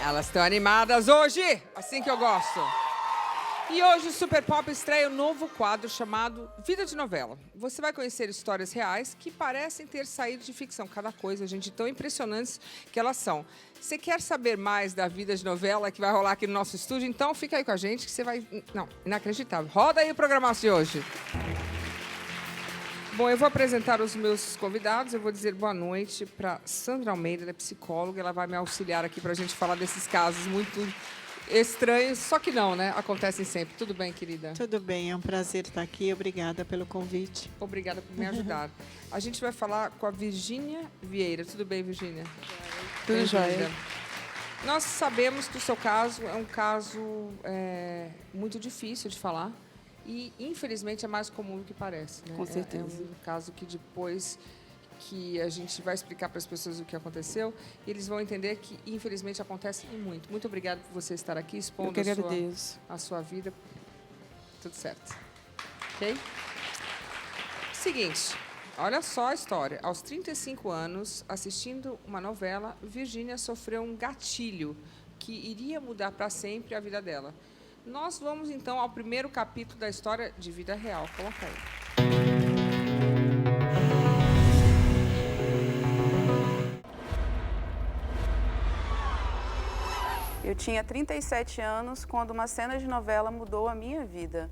Elas estão animadas hoje, assim que eu gosto. E hoje o Super Pop estreia um novo quadro chamado Vida de Novela. Você vai conhecer histórias reais que parecem ter saído de ficção. Cada coisa, gente, tão impressionantes que elas são. Você quer saber mais da vida de novela que vai rolar aqui no nosso estúdio? Então fica aí com a gente que você vai... Não, inacreditável. Roda aí o programaço de hoje. Bom, eu vou apresentar os meus convidados. Eu vou dizer boa noite para Sandra Almeida, ela é psicóloga. Ela vai me auxiliar aqui para a gente falar desses casos muito estranhos, só que não, né? Acontecem sempre. Tudo bem, querida? Tudo bem, é um prazer estar aqui. Obrigada pelo convite. Obrigada por me ajudar. A gente vai falar com a Virgínia Vieira. Tudo bem, Virgínia? Tudo jóia. Nós sabemos que o seu caso é um caso muito difícil de falar e, infelizmente, é mais comum do que parece, né? Com certeza. É um caso que depois que a gente vai explicar para as pessoas o que aconteceu, eles vão entender que, infelizmente, acontece muito. Muito obrigada por você estar aqui expondo a sua vida. Tudo certo. Ok? Seguinte, olha só a história. Aos 35 anos, assistindo uma novela, Virgínia sofreu um gatilho que iria mudar para sempre a vida dela. Nós vamos, então, ao primeiro capítulo da história de vida real. Coloca aí. Eu tinha 37 anos quando uma cena de novela mudou a minha vida.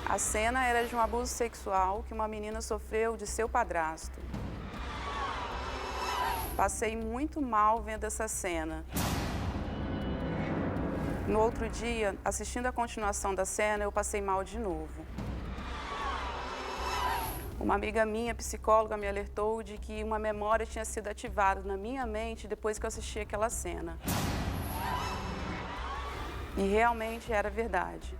A cena era de um abuso sexual que uma menina sofreu de seu padrasto. Passei muito mal vendo essa cena. No outro dia, assistindo a continuação da cena, eu passei mal de novo. Uma amiga minha, psicóloga, me alertou de que uma memória tinha sido ativada na minha mente depois que eu assisti aquela cena. E realmente era verdade.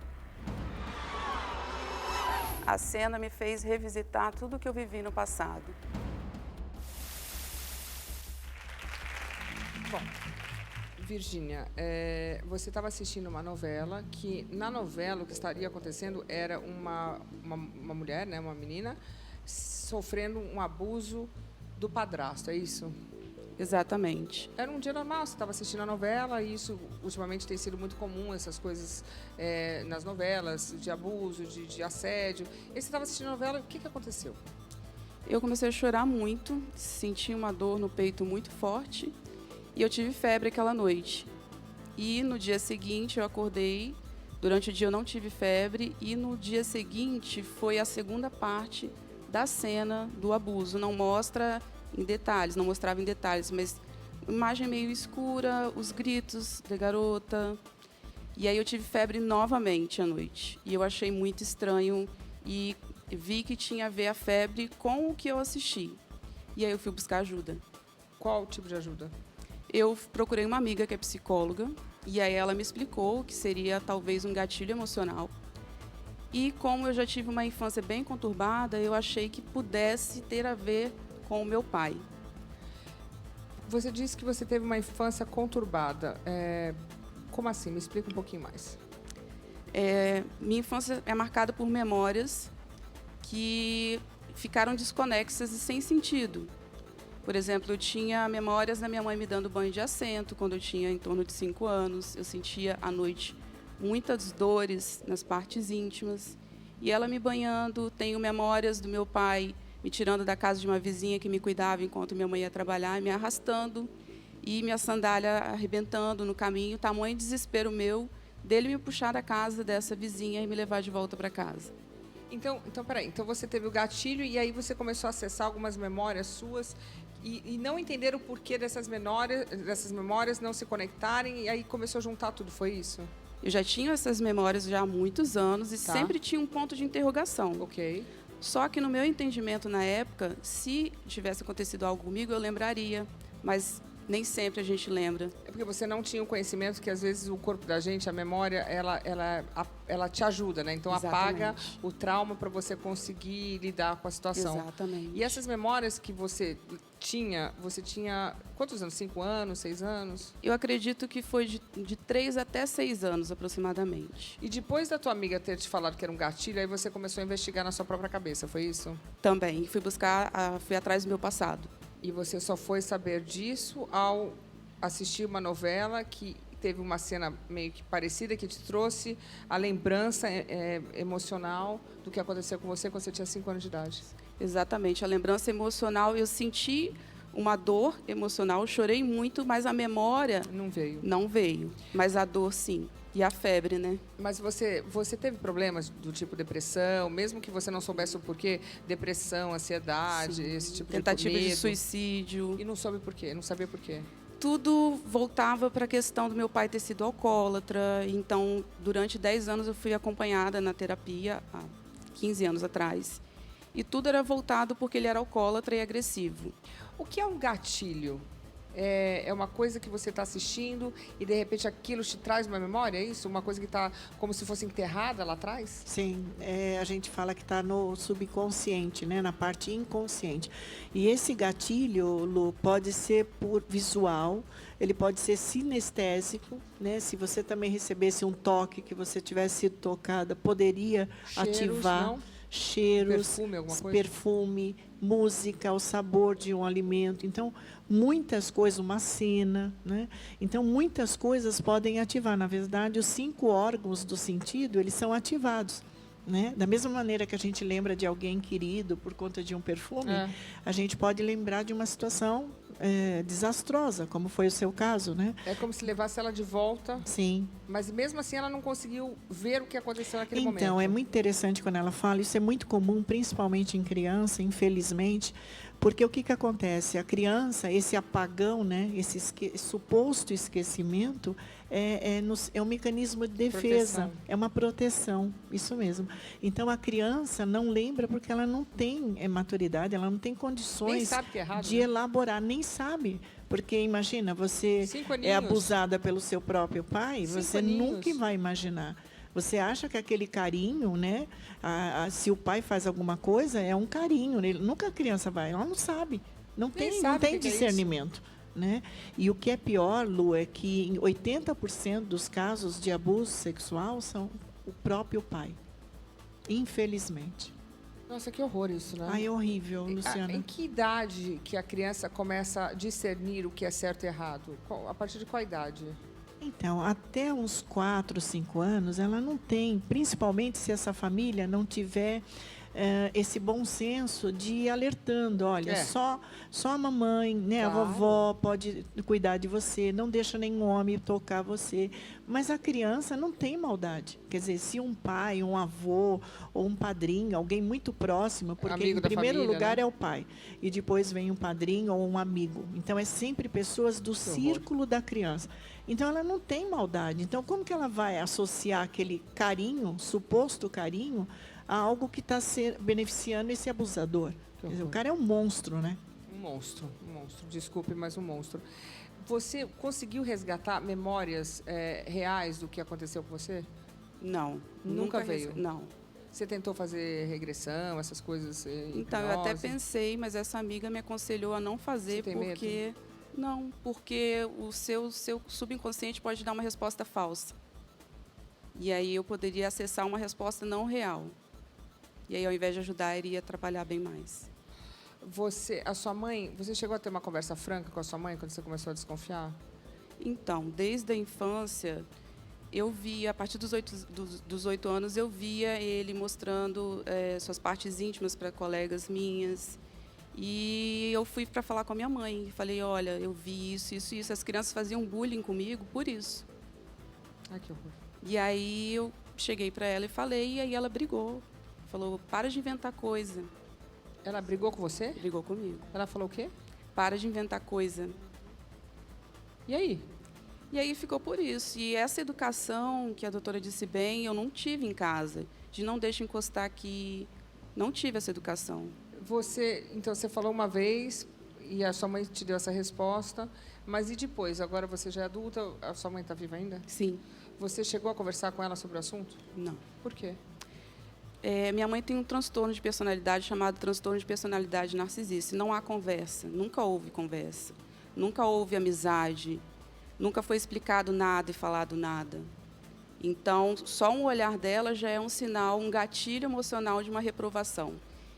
A cena me fez revisitar tudo o que eu vivi no passado. Bom, Virgínia, você estava assistindo uma novela que, na novela, o que estaria acontecendo era uma mulher, né, uma menina, sofrendo um abuso do padrasto, é isso? Exatamente. Era um dia normal, você estava assistindo a novela, e isso ultimamente tem sido muito comum, essas coisas nas novelas, de abuso, de assédio. E você estava assistindo a novela, o que aconteceu? Eu comecei a chorar muito, senti uma dor no peito muito forte e eu tive febre aquela noite. E no dia seguinte eu acordei, durante o dia eu não tive febre, e no dia seguinte foi a segunda parte da cena do abuso. Não mostra em detalhes, não mostrava em detalhes, mas imagem meio escura, os gritos da garota. E aí eu tive febre novamente à noite. E eu achei muito estranho e vi que tinha a ver a febre com o que eu assisti. E aí eu fui buscar ajuda. Qual tipo de ajuda? Eu procurei uma amiga que é psicóloga e aí ela me explicou que seria talvez um gatilho emocional. E como eu já tive uma infância bem conturbada, eu achei que pudesse ter a ver com o meu pai. Você disse que você teve uma infância conturbada. Como assim? Me explica um pouquinho mais. Minha infância é marcada por memórias que ficaram desconexas e sem sentido. Por exemplo, eu tinha memórias da minha mãe me dando banho de assento quando eu tinha em torno de 5 anos. Eu sentia à noite muitas dores nas partes íntimas. E ela me banhando. Tenho memórias do meu pai me tirando da casa de uma vizinha que me cuidava enquanto minha mãe ia trabalhar, me arrastando e minha sandália arrebentando no caminho. Tamanho desespero meu dele me puxar da casa dessa vizinha e me levar de volta para casa. Então, peraí. Então, você teve o gatilho e aí você começou a acessar algumas memórias suas e não entender o porquê dessas memórias não se conectarem, e aí começou a juntar tudo, foi isso? Eu já tinha essas memórias já há muitos anos e sempre tinha um ponto de interrogação. Ok. Só que no meu entendimento na época, se tivesse acontecido algo comigo, eu lembraria, mas nem sempre a gente lembra. É porque você não tinha o conhecimento que, às vezes, o corpo da gente, a memória, ela te ajuda, né? Então, Exatamente. apaga o trauma para você conseguir lidar com a situação. Exatamente. E essas memórias que você tinha quantos anos? 5 anos, 6 anos? Eu acredito que foi de 3 até 6 anos, aproximadamente. E depois da tua amiga ter te falado que era um gatilho, aí você começou a investigar na sua própria cabeça, foi isso? Também. Fui atrás do meu passado. E você só foi saber disso ao assistir uma novela que teve uma cena meio que parecida, que te trouxe a lembrança emocional do que aconteceu com você quando você tinha 5 anos de idade. Exatamente, a lembrança emocional, eu senti uma dor emocional, eu chorei muito, mas a memória Não veio. não veio, mas a dor sim, e a febre, né? Mas você teve problemas do tipo depressão, mesmo que você não soubesse o porquê? Depressão, ansiedade, esse tipo Tentativa de de medo. suicídio. E não soube por quê, não sabia por quê. Tudo voltava para a questão do meu pai ter sido alcoólatra. Então, durante 10 anos eu fui acompanhada na terapia, há 15 anos atrás. E tudo era voltado porque ele era alcoólatra e agressivo. O que é um gatilho? É uma coisa que você está assistindo e, de repente, aquilo te traz uma memória? É isso? Uma coisa que está como se fosse enterrada lá atrás? Sim, a gente fala que está no subconsciente, né, na parte inconsciente. E esse gatilho, Lu, pode ser por visual, ele pode ser sinestésico, né? Se você também recebesse um toque que você tivesse sido tocada, poderia Cheiros, ativar não? cheiros, Perfume, alguma coisa? perfume, música, o sabor de um alimento. Então, muitas coisas, uma cena, né? Então, muitas coisas podem ativar. Na verdade, os 5 órgãos do sentido, eles são ativados, né? Da mesma maneira que a gente lembra de alguém querido por conta de um perfume, a gente pode lembrar de uma situação desastrosa, como foi o seu caso, né? É como se levasse ela de volta, Sim. mas mesmo assim ela não conseguiu ver o que aconteceu naquele momento. Então, é muito interessante quando ela fala, isso é muito comum, principalmente em criança, infelizmente, porque o que acontece? A criança, esse apagão, né, esse suposto esquecimento, é um mecanismo de defesa, Proteção. é uma proteção, isso mesmo. Então, a criança não lembra porque ela não tem maturidade, ela não tem Nem condições sabe que é errado, de né? elaborar, nem sabe. Porque, imagina, você 5 é aninhos. abusada pelo seu próprio pai, 5 você aninhos. nunca vai imaginar. Você acha que aquele carinho, né? Se o pai faz alguma coisa, é um carinho. Nunca a criança vai, ela não sabe. Não Nem tem, sabe não tem o que é discernimento. Né? E o que é pior, Lu, é que em 80% dos casos de abuso sexual são o próprio pai. Infelizmente. Nossa, que horror isso, né? Ai, é horrível, Luciana. Em que idade que a criança começa a discernir o que é certo e errado? A partir de qual idade? Então, até uns 4, 5 anos, ela não tem, principalmente se essa família não tiver esse bom senso de ir alertando, olha, só a mamãe, né, Claro. a vovó pode cuidar de você, não deixa nenhum homem tocar você. Mas a criança não tem maldade. Quer dizer, se um pai, um avô ou um padrinho, alguém muito próximo, porque Amigo em da primeiro família, lugar né? é o pai, e depois vem um padrinho ou um amigo. Então, é sempre pessoas do círculo da criança. Então, ela não tem maldade. Então, como que ela vai associar aquele carinho, suposto carinho, a algo que está beneficiando esse abusador? Quer dizer, o cara é um monstro, né? Um monstro. Desculpe, mas um monstro. Você conseguiu resgatar memórias reais do que aconteceu com você? Não. Nunca veio? Não. Você tentou fazer regressão, essas coisas? Então, eu até hipnose? pensei, mas essa amiga me aconselhou a não fazer, Você tem porque... Não, porque o seu subconsciente pode dar uma resposta falsa. E aí eu poderia acessar uma resposta não real. E aí, ao invés de ajudar, iria atrapalhar bem mais. A sua mãe, você chegou a ter uma conversa franca com a sua mãe quando você começou a desconfiar? Então, desde a infância, eu via, a partir dos 8 anos, eu via ele mostrando suas partes íntimas para colegas minhas. E eu fui para falar com a minha mãe. Falei, olha, eu vi isso, isso, isso. As crianças faziam bullying comigo por isso. Ai, que horror. E aí eu cheguei para ela e falei, e aí ela brigou. Falou, para de inventar coisa. Ela brigou com você? Brigou comigo. Ela falou o quê? Para de inventar coisa. E aí? E aí ficou por isso. E essa educação, que a doutora disse bem, eu não tive em casa. De não deixa encostar aqui. Não tive essa educação. Então, você falou uma vez e a sua mãe te deu essa resposta, mas e depois? Agora você já é adulta, a sua mãe está viva ainda? Sim. Você chegou a conversar com ela sobre o assunto? Não. Por quê? Minha mãe tem um transtorno de personalidade chamado transtorno de personalidade narcisista. Não há conversa, nunca houve conversa. Nunca houve amizade, nunca foi explicado nada e falado nada. Então, só um olhar dela já é um sinal, um gatilho emocional de uma reprovação.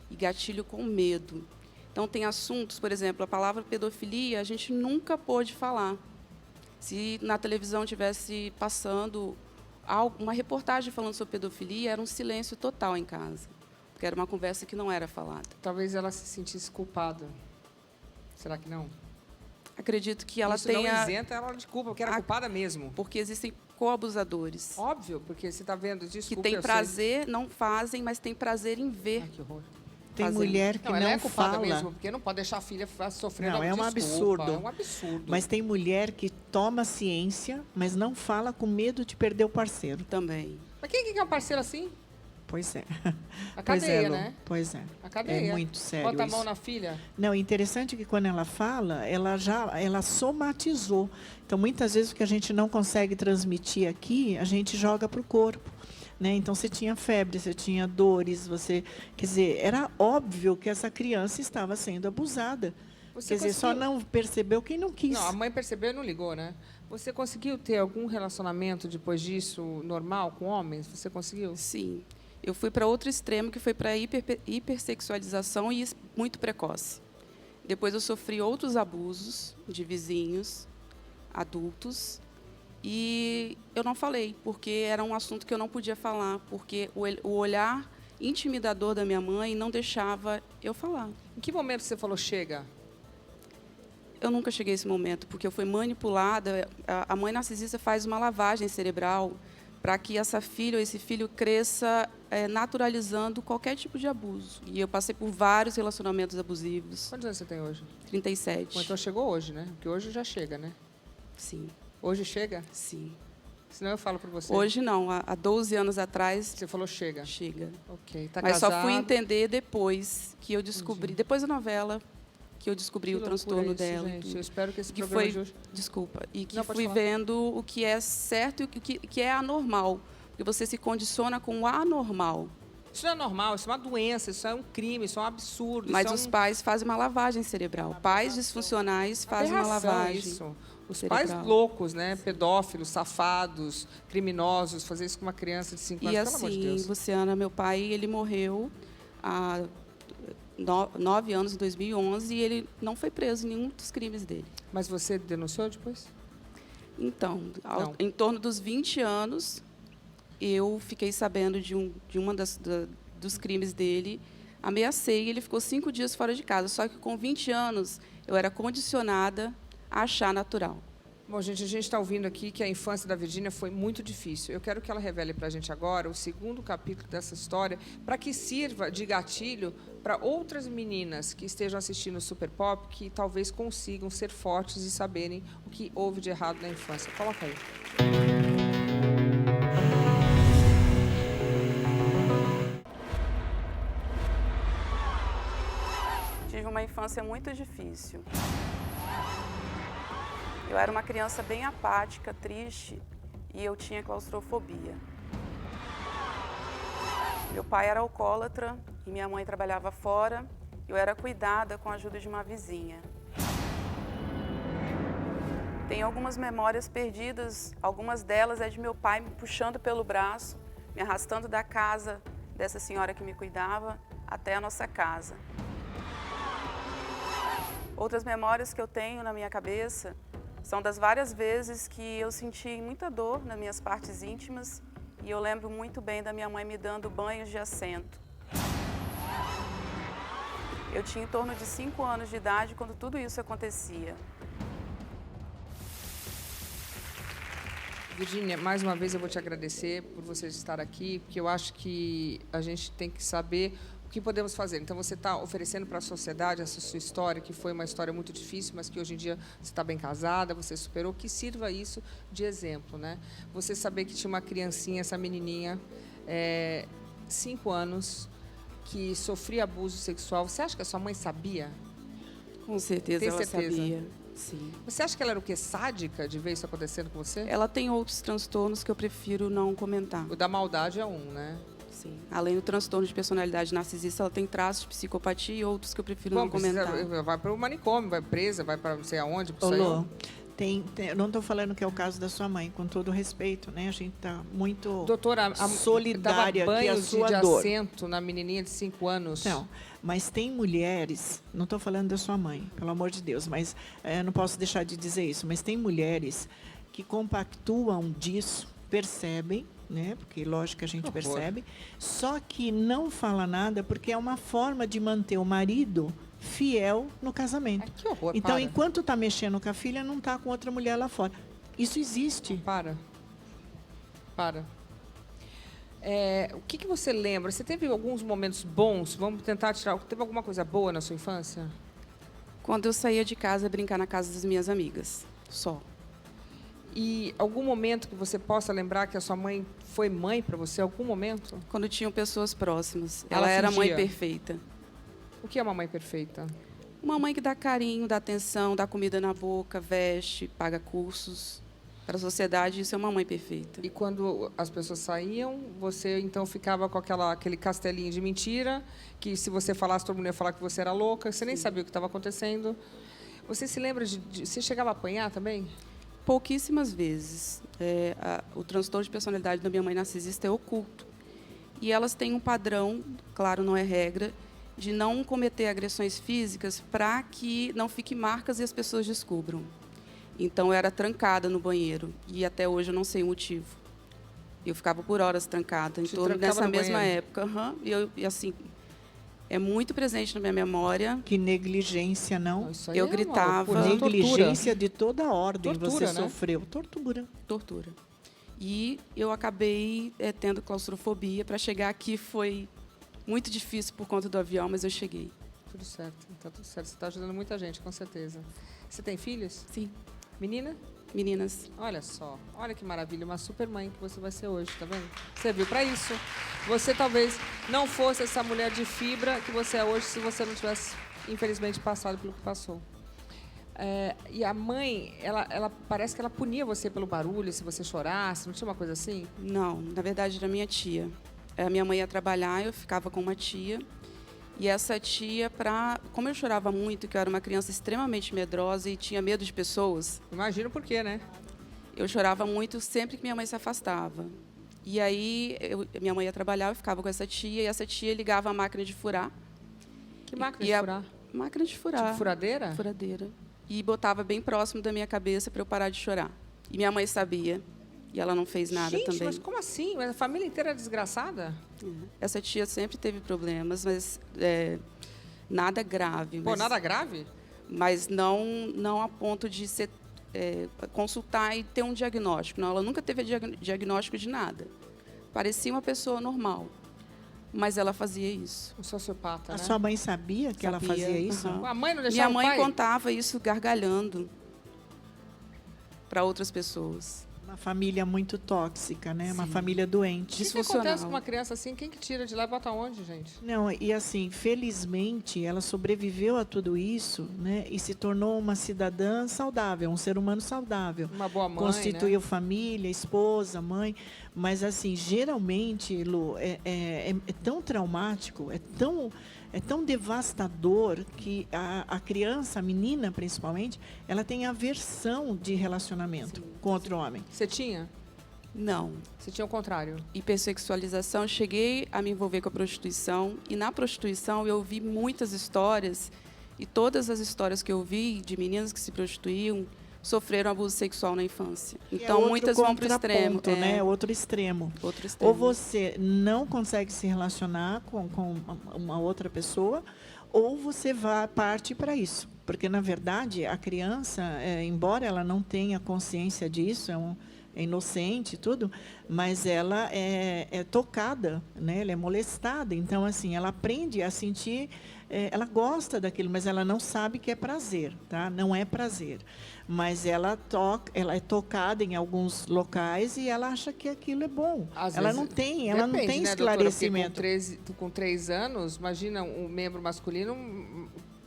E gatilho com medo. Então, tem assuntos, por exemplo, a palavra pedofilia, a gente nunca pôde falar. Se na televisão tivesse passando uma reportagem falando sobre pedofilia, era um silêncio total em casa, porque era uma conversa que não era falada. Talvez ela se sentisse culpada. Será que não? Acredito que ela Isso tenha... não isenta ela de culpa, porque era culpada mesmo. Porque existem coabusadores. Óbvio, porque você está vendo, desculpa, Que tem prazer, não fazem, mas tem prazer em ver. Ai, que horror. Tem fazendo. mulher que Não, não, ela é culpada fala. mesmo, porque não pode deixar a filha sofrer. Não, é um desculpa, absurdo. É um absurdo. Mas tem mulher que toma ciência, mas não fala com medo de perder o parceiro. Também. Mas quem que é um parceiro assim? Pois é. A Pois cadeia, é, Lu. né? Pois é. A cadeia. É muito sério Bota a mão isso. na filha. Não, interessante que quando ela fala, ela somatizou. Então, muitas vezes o que a gente não consegue transmitir aqui, a gente joga para o corpo. Né? Então, você tinha febre, você tinha dores, quer dizer, era óbvio que essa criança estava sendo abusada. Você Quer dizer, só conseguiu- não percebeu quem não quis. Não, a mãe percebeu e não ligou, né? Você conseguiu ter algum relacionamento depois disso normal com homens? Você conseguiu? Sim. Eu fui para outro extremo, que foi para a hipersexualização e muito precoce. Depois eu sofri outros abusos de vizinhos, adultos, e eu não falei, porque era um assunto que eu não podia falar, porque o olhar intimidador da minha mãe não deixava eu falar. Em que momento você falou chega? Eu nunca cheguei a esse momento, porque eu fui manipulada. A mãe narcisista faz uma lavagem cerebral para que essa filha ou esse filho cresça naturalizando qualquer tipo de abuso. E eu passei por vários relacionamentos abusivos. Quantos anos você tem hoje? 37. Bom, então chegou hoje, né? Porque hoje já chega, né? Sim, Hoje chega? sim. Senão eu falo para você. Hoje não, há 12 anos atrás, Você falou chega. chega. Ok. Tá Mas casado. só fui entender depois que eu descobri, depois da novela, que eu descobri Que o loucura transtorno isso, dela. gente. Eu espero que esse Que programa foi, de hoje... desculpa, e que Não, pode fui falar. vendo o que é certo e o que é anormal. Porque você se condiciona com o anormal. Isso não é normal, isso é uma doença, isso é um crime, isso é um absurdo. Mas isso os é pais fazem uma lavagem cerebral. Pais disfuncionais fazem uma aberração lavagem. isso. Os cerebral. pais loucos, né? Pedófilos, safados, criminosos, fazer isso com uma criança de 5 anos, E pelo amor de assim, Deus. Luciana, meu pai, ele morreu há 9 anos, em 2011, e ele não foi preso em nenhum dos crimes dele. Mas você denunciou depois? Então, Não. em torno dos 20 anos, eu fiquei sabendo de uma dos crimes dele, ameacei e ele ficou 5 dias fora de casa. Só que com 20 anos, eu era condicionada a achar natural. Bom, gente, a gente está ouvindo aqui que a infância da Virgínia foi muito difícil. Eu quero que ela revele para a gente agora o segundo capítulo dessa história, para que sirva de gatilho para outras meninas que estejam assistindo o Super Pop, que talvez consigam ser fortes e saberem o que houve de errado na infância. Coloca aí. Tive uma infância muito difícil. Eu era uma criança bem apática, triste, e eu tinha claustrofobia. Meu pai era alcoólatra e minha mãe trabalhava fora. Eu era cuidada com a ajuda de uma vizinha. Tenho algumas memórias perdidas, algumas delas é de meu pai me puxando pelo braço, me arrastando da casa dessa senhora que me cuidava até a nossa casa. Outras memórias que eu tenho na minha cabeça são das várias vezes que eu senti muita dor nas minhas partes íntimas e eu lembro muito bem da minha mãe me dando banhos de assento. Eu tinha em torno de 5 anos de idade quando tudo isso acontecia. Virgínia, mais uma vez eu vou te agradecer por você estar aqui, porque eu acho que a gente tem que saber o que podemos fazer. Então, você está oferecendo para a sociedade essa sua história, que foi uma história muito difícil, mas que hoje em dia você está bem casada, você superou, que sirva isso de exemplo, né? Você saber que tinha uma criancinha, essa menininha, 5 anos, que sofria abuso sexual. Você acha que a sua mãe sabia? Com certeza Tem ela certeza? sabia. Sim. Você acha que ela era o quê? Sádica de ver isso acontecendo com você? Ela tem outros transtornos que eu prefiro não comentar. O da maldade é um, né? Sim. Além do transtorno de personalidade narcisista, ela tem traços de psicopatia e outros que eu prefiro não comentar. Vai para o manicômio, vai presa, vai para não sei aonde. Ô, Lô, Eu não estou falando que é o caso da sua mãe, com todo respeito, né? A gente está muito Doutora, solidária dava aqui a banho sua de dor. assento na menininha de 5 anos. Não, mas tem mulheres, não estou falando da sua mãe, pelo amor de Deus, mas não posso deixar de dizer isso, mas tem mulheres que compactuam disso, percebem, né? Porque lógico que a gente percebe, só que não fala nada porque é uma forma de manter o marido fiel no casamento. Que horror, então, para. enquanto está mexendo com a filha, não está com outra mulher lá fora. Isso existe. Para. O que você lembra? Você teve alguns momentos bons? Vamos tentar tirar. Teve alguma coisa boa na sua infância? Quando eu saía de casa, brincar na casa das minhas amigas, só. E algum momento que você possa lembrar que a sua mãe foi mãe para você? Algum momento? Quando tinham pessoas próximas. Ela Ela era a mãe fingia? perfeita. O que é uma mãe perfeita? Uma mãe que dá carinho, dá atenção, dá comida na boca, veste, paga cursos. Para a sociedade, isso é uma mãe perfeita. E quando as pessoas saíam, você então ficava com aquele castelinho de mentira, que se você falasse, todo mundo ia falar que você era louca, você nem sabia o que estava acontecendo. Você se lembra você chegava a apanhar também? Pouquíssimas vezes. O transtorno de personalidade da minha mãe narcisista é oculto. E elas têm um padrão, claro, não é regra, de não cometer agressões físicas para que não fiquem marcas e as pessoas descubram. Então, eu era trancada no banheiro. E até hoje eu não sei o motivo. Eu ficava por horas trancada, em torno dessa mesma época. E assim, é muito presente na minha memória. Que negligência, não? Isso aí Eu é uma gritava. loucura. Negligência de toda ordem Tortura, você né? sofreu. Tortura. E eu acabei tendo claustrofobia. Para chegar aqui foi muito difícil por conta do avião, mas eu cheguei. Tudo certo, está tudo certo. Você está ajudando muita gente, com certeza. Você tem filhos? Sim. Menina? Meninas. Olha só, olha que maravilha, uma super mãe que você vai ser hoje, tá vendo? Você viu, para isso, você talvez não fosse essa mulher de fibra que você é hoje se você não tivesse, infelizmente, passado pelo que passou. E a mãe, ela parece que ela punia você pelo barulho, se você chorasse, não tinha uma coisa assim? Não, na verdade era minha tia. A minha mãe ia trabalhar, eu ficava com uma tia. E essa tia, como eu chorava muito, que eu era uma criança extremamente medrosa e tinha medo de pessoas. Imagino por quê, né? Eu chorava muito sempre que minha mãe se afastava. E aí, minha mãe ia trabalhar, eu ficava com essa tia, e essa tia ligava a máquina de furar. Que máquina de furar? Máquina de furar. Tipo furadeira? Furadeira. E botava bem próximo da minha cabeça para eu parar de chorar. E minha mãe sabia. E ela não fez nada Gente, também. mas como assim? Mas a família inteira é desgraçada? Essa tia sempre teve problemas, mas nada grave. Pô, nada grave? Mas não a ponto de consultar e ter um diagnóstico. Não, ela nunca teve diagnóstico de nada. Parecia uma pessoa normal, mas ela fazia isso. Um sociopata, A né? sua mãe sabia que ela fazia isso? Uhum. A mãe não deixava Minha o mãe pai? contava isso gargalhando para outras pessoas. Uma família muito tóxica, né? Uma Sim. família doente. O que Disfuncional. acontece com uma criança assim? Quem que tira de lá e bota onde, gente? Não, e assim, felizmente, ela sobreviveu a tudo isso, né? E se tornou uma cidadã saudável, um ser humano saudável. Uma boa mãe, Constituiu né? família, esposa, mãe. Mas, assim, geralmente, Lu, é tão traumático, é tão devastador que a criança, a menina principalmente, ela tem aversão de relacionamento com outro homem. Você tinha? Não. Você tinha o contrário? Hipersexualização, eu cheguei a me envolver com a prostituição. E na prostituição eu vi muitas histórias. E todas as histórias que eu vi de meninas que se prostituíam sofreram abuso sexual na infância. Então, muitas vão para o extremo. Né? Outro extremo. Outro extremo. Ou você não consegue se relacionar com uma outra pessoa, ou você parte para isso. Porque, na verdade, a criança, embora ela não tenha consciência disso, é inocente e tudo, mas ela é tocada, né? Ela é molestada. Então, assim, ela aprende a sentir, ela gosta daquilo, mas ela não sabe que é prazer, tá? Não é prazer. Mas ela é tocada em alguns locais e ela acha que aquilo é bom. Ela não tem Depende, né, esclarecimento. Doutora, com 3 anos, imagina um membro masculino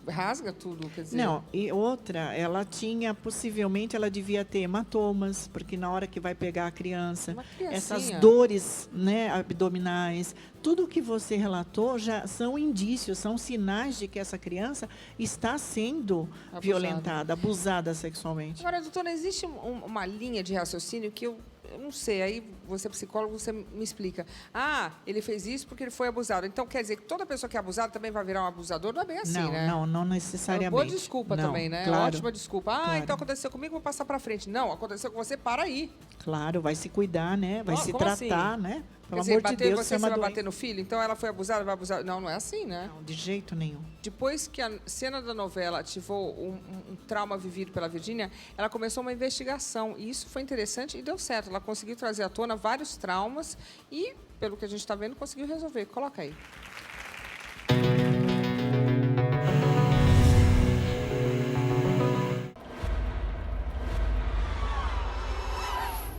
rasga tudo, quer dizer... Não, e outra, ela tinha, possivelmente, ela devia ter hematomas, porque na hora que vai pegar a criança, Uma criancinha. essas dores, né, abdominais, tudo que você relatou já são indícios, são sinais de que essa criança está sendo Abusada. violentada, abusada sexualmente. Agora, doutora, existe uma linha de raciocínio que eu não sei, aí você é psicólogo, você me explica. Ah, ele fez isso porque ele foi abusado. Então, quer dizer que toda pessoa que é abusada também vai virar um abusador? Não é bem assim, não, né? não É uma necessariamente. boa desculpa Não, também, né? Claro, Ótima desculpa. Ah, claro. então aconteceu comigo, vou passar para frente. Não, aconteceu com você, para aí. Claro, vai se cuidar, né? Vai se Como tratar, assim? né? Quer Pelo dizer, amor de bater Deus, você, isso é você uma vai doença. bater no filho? Então ela foi abusada, vai abusar. Não, não é assim, né? Não, de jeito nenhum. Depois que a cena da novela ativou um trauma vivido pela Virgínia, ela começou uma investigação. E isso foi interessante e deu certo. Ela conseguiu trazer à tona vários traumas e, pelo que a gente está vendo, conseguiu resolver. Coloca aí.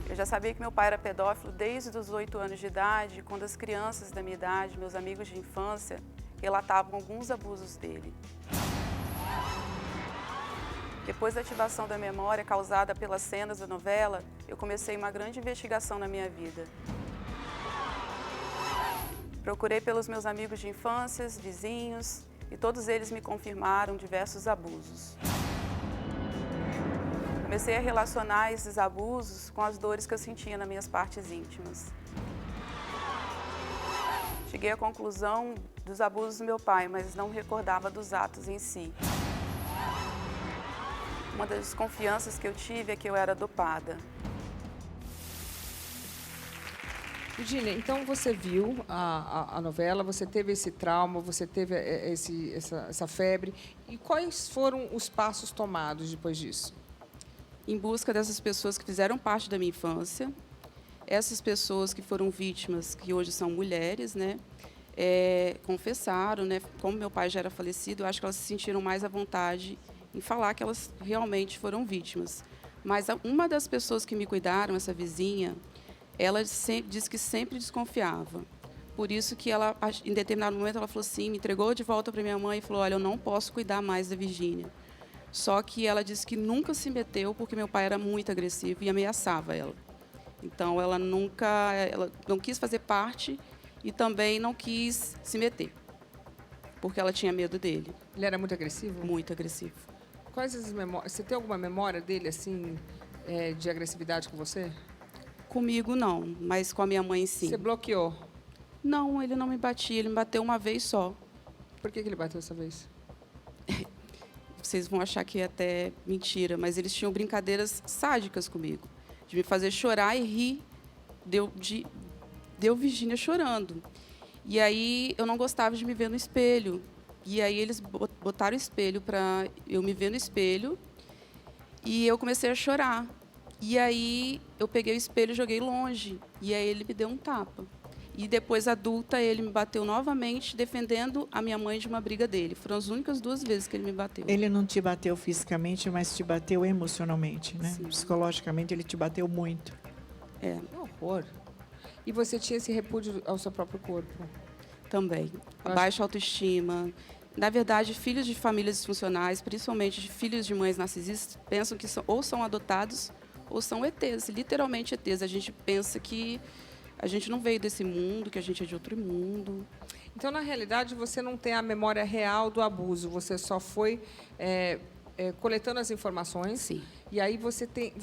Eu já sabia que meu pai era pedófilo desde os 8 anos de idade, quando as crianças da minha idade, meus amigos de infância, relatavam alguns abusos dele. Depois da ativação da memória causada pelas cenas da novela, eu comecei uma grande investigação na minha vida. Procurei pelos meus amigos de infância, vizinhos, e todos eles me confirmaram diversos abusos. Comecei a relacionar esses abusos com as dores que eu sentia nas minhas partes íntimas. Cheguei à conclusão dos abusos do meu pai, mas não me recordava dos atos em si. Uma das desconfianças que eu tive é que eu era dopada. Virgínia, então você viu a novela, você teve esse trauma, você teve essa febre. E quais foram os passos tomados depois disso? Em busca dessas pessoas que fizeram parte da minha infância, essas pessoas que foram vítimas, que hoje são mulheres, né, confessaram, né, como meu pai já era falecido, eu acho que elas se sentiram mais à vontade em falar que elas realmente foram vítimas. Mas uma das pessoas que me cuidaram, essa vizinha, ela disse que sempre desconfiava. Por isso que ela, em determinado momento, ela falou assim, me entregou de volta para minha mãe e falou, olha, eu não posso cuidar mais da Virgínia. Só que ela disse que nunca se meteu porque meu pai era muito agressivo e ameaçava ela. Então, ela não quis fazer parte e também não quis se meter, porque ela tinha medo dele. Ele era muito agressivo? Muito agressivo. Quais as memórias? Você tem alguma memória dele, assim, de agressividade com você? Comigo, não, mas com a minha mãe, sim. Você bloqueou? Não, ele não me batia, ele me bateu uma vez só. Por que ele bateu essa vez? Vocês vão achar que é até mentira, mas eles tinham brincadeiras sádicas comigo, de me fazer chorar e rir. Deu Virgínia chorando. E aí eu não gostava de me ver no espelho. E aí eles botaram o espelho para eu me ver no espelho e eu comecei a chorar. E aí eu peguei o espelho e joguei longe. E aí ele me deu um tapa. E depois, adulta, ele me bateu novamente, defendendo a minha mãe de uma briga dele. Foram as únicas 2 vezes que ele me bateu. Ele não te bateu fisicamente, mas te bateu emocionalmente, né? Sim. Psicologicamente, ele te bateu muito. É, Que horror. E você tinha esse repúdio ao seu próprio corpo? também. A baixa autoestima. Na verdade, filhos de famílias disfuncionais, principalmente de filhos de mães narcisistas, pensam que ou são adotados ou são ETs, literalmente ETs. A gente pensa que a gente não veio desse mundo, que a gente é de outro mundo. Então, na realidade, você não tem a memória real do abuso, você só foi coletando as informações. Sim. E aí você tem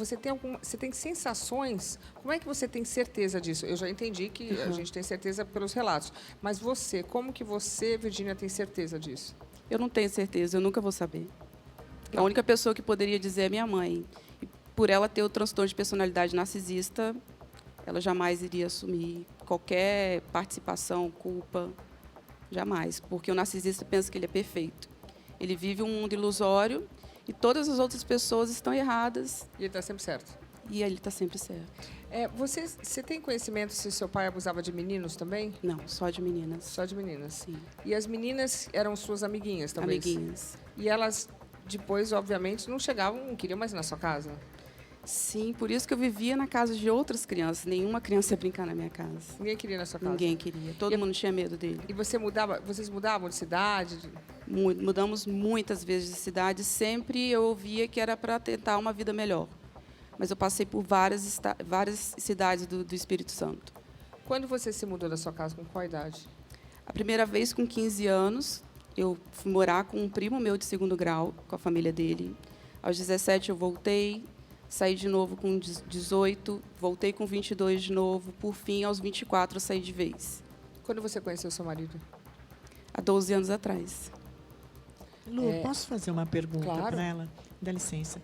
sensações. Como é que você tem certeza disso? Eu já entendi que a gente tem certeza pelos relatos. Mas você, como que você, Virgínia, tem certeza disso? Eu não tenho certeza, eu nunca vou saber. A única pessoa que poderia dizer é minha mãe. E por ela ter o transtorno de personalidade narcisista, ela jamais iria assumir qualquer participação, culpa, jamais. Porque o narcisista pensa que ele é perfeito. Ele vive um mundo ilusório e todas as outras pessoas estão erradas. E ele está sempre certo? E ele está sempre certo. Você tem conhecimento se seu pai abusava de meninos também? Não, só de meninas. Só de meninas? Sim. E as meninas eram suas amiguinhas também? Amiguinhas. E elas, depois, obviamente, não chegavam, não queriam mais ir na sua casa? Sim, por isso que eu vivia na casa de outras crianças. Nenhuma criança ia brincar na minha casa. Ninguém queria ir na sua casa? Ninguém queria. Todo mundo tinha medo dele. E vocês mudavam de cidade? Mudamos muitas vezes de cidade, sempre eu ouvia que era para tentar uma vida melhor. Mas eu passei por várias cidades do Espírito Santo. Quando você se mudou da sua casa, com qual idade? A primeira vez, com 15 anos, eu fui morar com um primo meu de 2º grau, com a família dele. Aos 17, eu voltei, saí de novo com 18, voltei com 22 de novo. Por fim, aos 24, eu saí de vez. Quando você conheceu seu marido? Há 12 anos atrás. Lu, posso fazer uma pergunta Claro. para ela? Dá licença.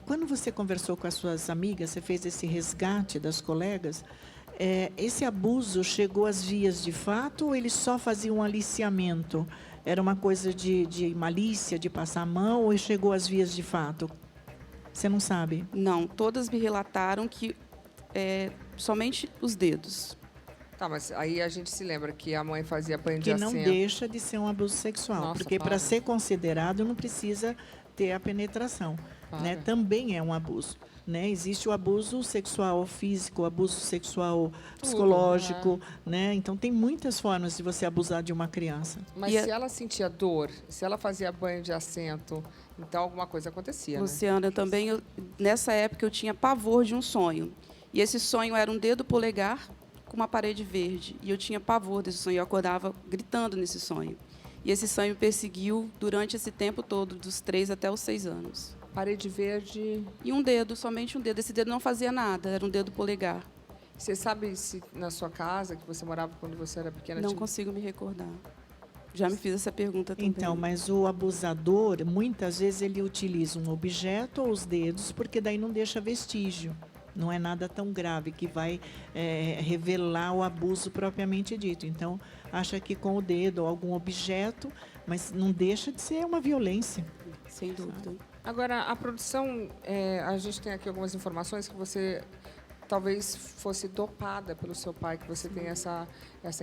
Quando você conversou com as suas amigas, você fez esse resgate das colegas, esse abuso chegou às vias de fato ou eles só faziam um aliciamento? Era uma coisa de malícia, de passar a mão, ou chegou às vias de fato? Você não sabe? Não, todas me relataram que somente os dedos. Tá, mas aí a gente se lembra que a mãe fazia banho de Que não assento. deixa de ser um abuso sexual. Nossa, porque para para. ser considerado não precisa ter a penetração. Né? Para. Também é um abuso. Né? Existe o abuso sexual físico, o abuso sexual Tudo, psicológico. Né? Então, tem muitas formas de você abusar de uma criança. Mas E se ela sentia dor, se ela fazia banho de assento, então alguma coisa acontecia, né? Luciana, também, nessa época, eu tinha pavor de um sonho. E esse sonho era um dedo polegar com uma parede verde. E eu tinha pavor desse sonho. Eu acordava gritando nesse sonho. E esse sonho me perseguiu durante esse tempo todo, dos 3 até os 6 anos. Parede verde. E um dedo, somente um dedo. Esse dedo não fazia nada, era um dedo polegar. Você sabe se na sua casa, que você morava quando você era pequena, Não tinha... consigo me recordar. Já me fiz essa pergunta também. Então, mas o abusador, muitas vezes, ele utiliza um objeto ou os dedos, porque daí não deixa vestígio. Não é nada tão grave que vai revelar o abuso propriamente dito. Então, acha que com o dedo ou algum objeto, mas não deixa de ser uma violência. Sem dúvida. Agora, a produção, a gente tem aqui algumas informações que você talvez fosse dopada pelo seu pai, que você tem essa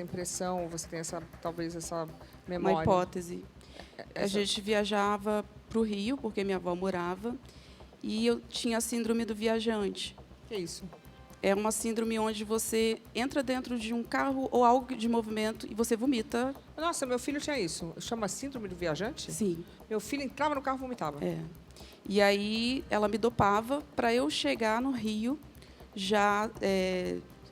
impressão, você tem talvez essa memória. Uma hipótese. A Essa- gente viajava para o Rio, porque minha avó morava, e eu tinha a síndrome do viajante. Que é isso? É uma síndrome onde você entra dentro de um carro ou algo de movimento e você vomita. Nossa, meu filho tinha isso. Chama síndrome do viajante? Sim, Meu filho entrava no carro e vomitava. é. E aí ela me dopava para eu chegar no Rio já...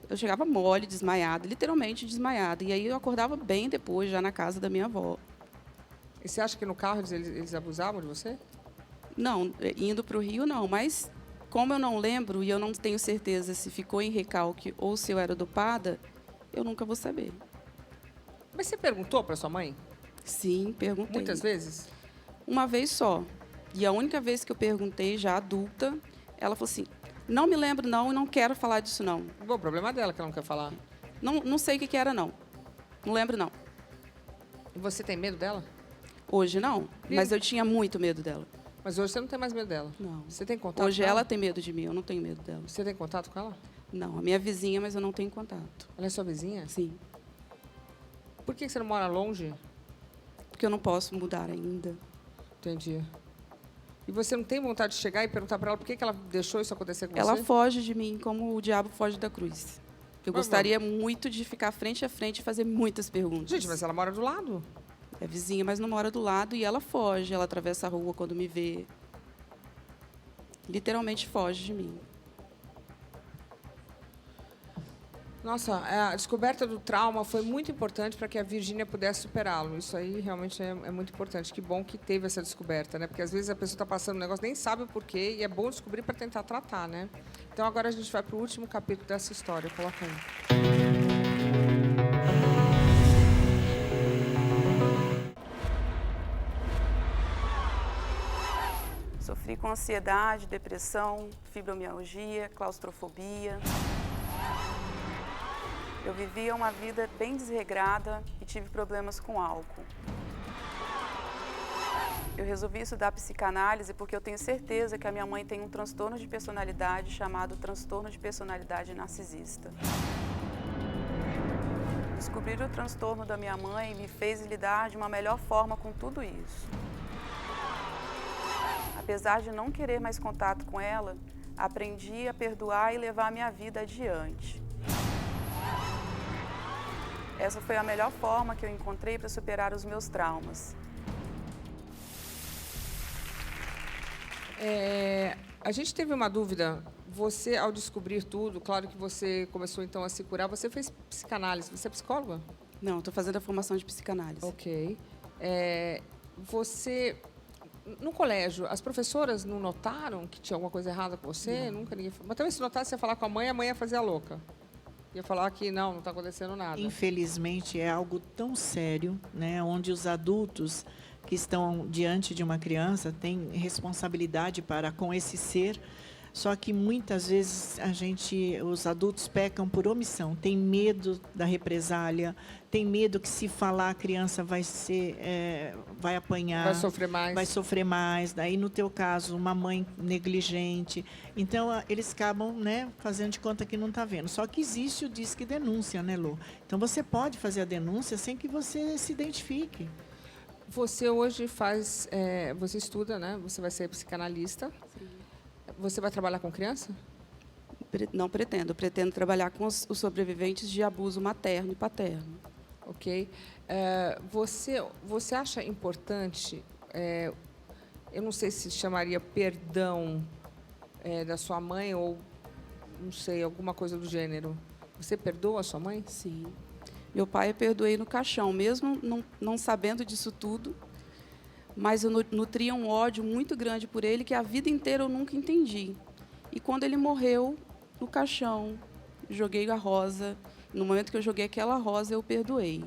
eu chegava mole, desmaiada, literalmente desmaiada. E aí eu acordava bem depois, já na casa da minha avó. E você acha que no carro eles abusavam de você? Não, indo para o Rio, não. Mas, como eu não lembro e eu não tenho certeza se ficou em recalque ou se eu era dopada, eu nunca vou saber. Mas você perguntou para sua mãe? Sim, perguntei. Muitas vezes? Uma vez só. E a única vez que eu perguntei, já adulta, ela falou assim, não me lembro não e não quero falar disso não. Bom, o problema é dela que ela não quer falar. Não sei o que era não. Não lembro não. E você tem medo dela? Hoje não, mas eu tinha muito medo dela. Mas hoje você não tem mais medo dela? Não. Você tem contato Hoje com ela tem medo de mim, eu não tenho medo dela. Você tem contato com ela? Não, a minha vizinha, mas eu não tenho contato. Ela é sua vizinha? Sim, Por que você não mora longe? porque eu não posso mudar ainda. Entendi. E você não tem vontade de chegar e perguntar para ela por que ela deixou isso acontecer com Ela você? foge de mim como o diabo foge da cruz. Eu Mas, gostaria muito de ficar frente a frente e fazer muitas perguntas. Gente, mas ela mora do lado. É vizinha, mas não mora do lado e ela foge. Ela atravessa a rua quando me vê. Literalmente foge de mim. Nossa, a descoberta do trauma foi muito importante para que a Virgínia pudesse superá-lo. Isso aí realmente é muito importante. Que bom que teve essa descoberta, né? Porque às vezes a pessoa está passando um negócio, nem sabe o porquê, e é bom descobrir para tentar tratar, né? Então agora a gente vai para o último capítulo dessa história. Coloca aí. Sofri com ansiedade, depressão, fibromialgia, claustrofobia. Eu vivia uma vida bem desregrada e tive problemas com álcool. Eu resolvi estudar psicanálise porque eu tenho certeza que a minha mãe tem um transtorno de personalidade chamado transtorno de personalidade narcisista. Descobrir o transtorno da minha mãe me fez lidar de uma melhor forma com tudo isso. Apesar de não querer mais contato com ela, aprendi a perdoar e levar a minha vida adiante. Essa foi a melhor forma que eu encontrei para superar os meus traumas. A gente teve uma dúvida. Você, ao descobrir tudo, claro que você começou, então, a se curar. Você fez psicanálise. Você é psicóloga? Não, estou fazendo a formação de psicanálise. Ok. Você... No colégio, as professoras não notaram que tinha alguma coisa errada com você? Não. Nunca ninguém... Mas também, se notasse, você ia falar com a mãe ia fazer a louca. Ia falar que não está acontecendo nada. Infelizmente, é algo tão sério, né, onde os adultos que estão diante de uma criança têm responsabilidade para com esse ser. Só que muitas vezes os adultos pecam por omissão, tem medo da represália, tem medo que se falar a criança vai apanhar, vai sofrer mais. Daí no teu caso uma mãe negligente, então eles acabam, né, fazendo de conta que não está vendo. Só que existe o Disque Denúncia, né, Lu? Então você pode fazer a denúncia sem que você se identifique. Você hoje você estuda, né? Você vai ser psicanalista. Sim. Você vai trabalhar com criança? Não pretendo. Pretendo trabalhar com os sobreviventes de abuso materno e paterno. Ok. Você acha importante, eu não sei se chamaria perdão da sua mãe ou, não sei, alguma coisa do gênero. Você perdoa a sua mãe? Sim. Meu pai eu perdoei no caixão, mesmo não sabendo disso tudo. Mas eu nutria um ódio muito grande por ele, que a vida inteira eu nunca entendi. E quando ele morreu, no caixão, joguei a rosa. No momento que eu joguei aquela rosa, eu perdoei.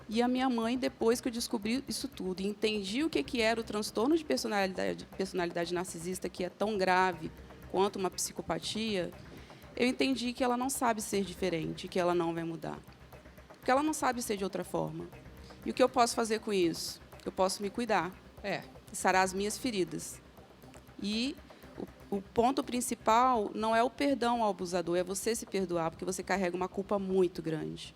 E a minha mãe, depois que eu descobri isso tudo, e entendi o que era o transtorno de personalidade narcisista, que é tão grave quanto uma psicopatia, eu entendi que ela não sabe ser diferente, que ela não vai mudar. Porque ela não sabe ser de outra forma. E o que eu posso fazer com isso? Eu posso me cuidar. Sarar as minhas feridas. E o ponto principal não é o perdão ao abusador, é você se perdoar, porque você carrega uma culpa muito grande.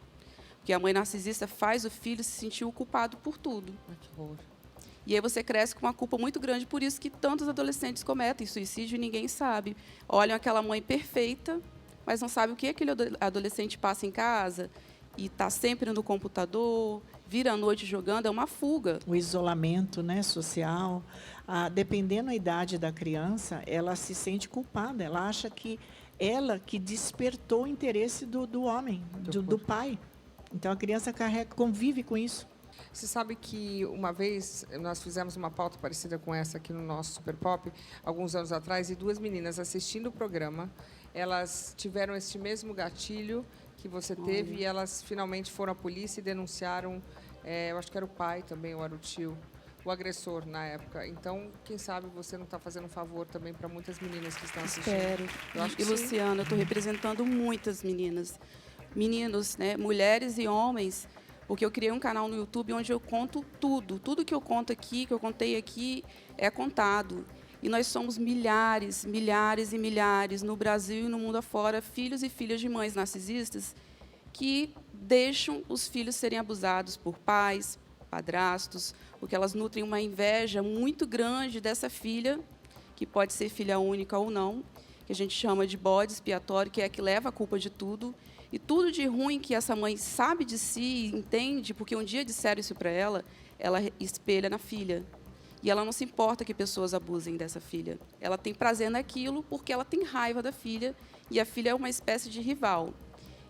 Porque a mãe narcisista faz o filho se sentir o culpado por tudo. Que horror. E aí você cresce com uma culpa muito grande, por isso que tantos adolescentes cometem suicídio e ninguém sabe. Olham aquela mãe perfeita, mas não sabem o que aquele adolescente passa em casa e está sempre no computador, vira à noite jogando, é uma fuga. O isolamento, né, social. Dependendo da idade da criança, ela se sente culpada. Ela acha que ela que despertou o interesse do homem, do pai. Então, a criança convive com isso. Você sabe que uma vez nós fizemos uma pauta parecida com essa aqui no nosso Super Pop, alguns anos atrás, e duas meninas assistindo o programa, elas tiveram este mesmo gatilho que você teve, e elas finalmente foram à polícia e denunciaram, eu acho que era o pai também, ou era o tio, o agressor na época. Então, quem sabe você não está fazendo um favor também para muitas meninas que estão assistindo. Espero. Eu acho que Luciana, eu estou representando muitas meninas. Meninos, né, mulheres e homens, porque eu criei um canal no YouTube onde eu conto tudo. Tudo que eu conto aqui, que eu contei aqui, é contado. E nós somos milhares, milhares e milhares, no Brasil e no mundo afora, filhos e filhas de mães narcisistas que deixam os filhos serem abusados por pais, padrastos, porque elas nutrem uma inveja muito grande dessa filha, que pode ser filha única ou não, que a gente chama de bode expiatório, que é a que leva a culpa de tudo. E tudo de ruim que essa mãe sabe de si, entende, porque um dia disseram isso para ela espelha na filha. E ela não se importa que pessoas abusem dessa filha. Ela tem prazer naquilo porque ela tem raiva da filha, e a filha é uma espécie de rival.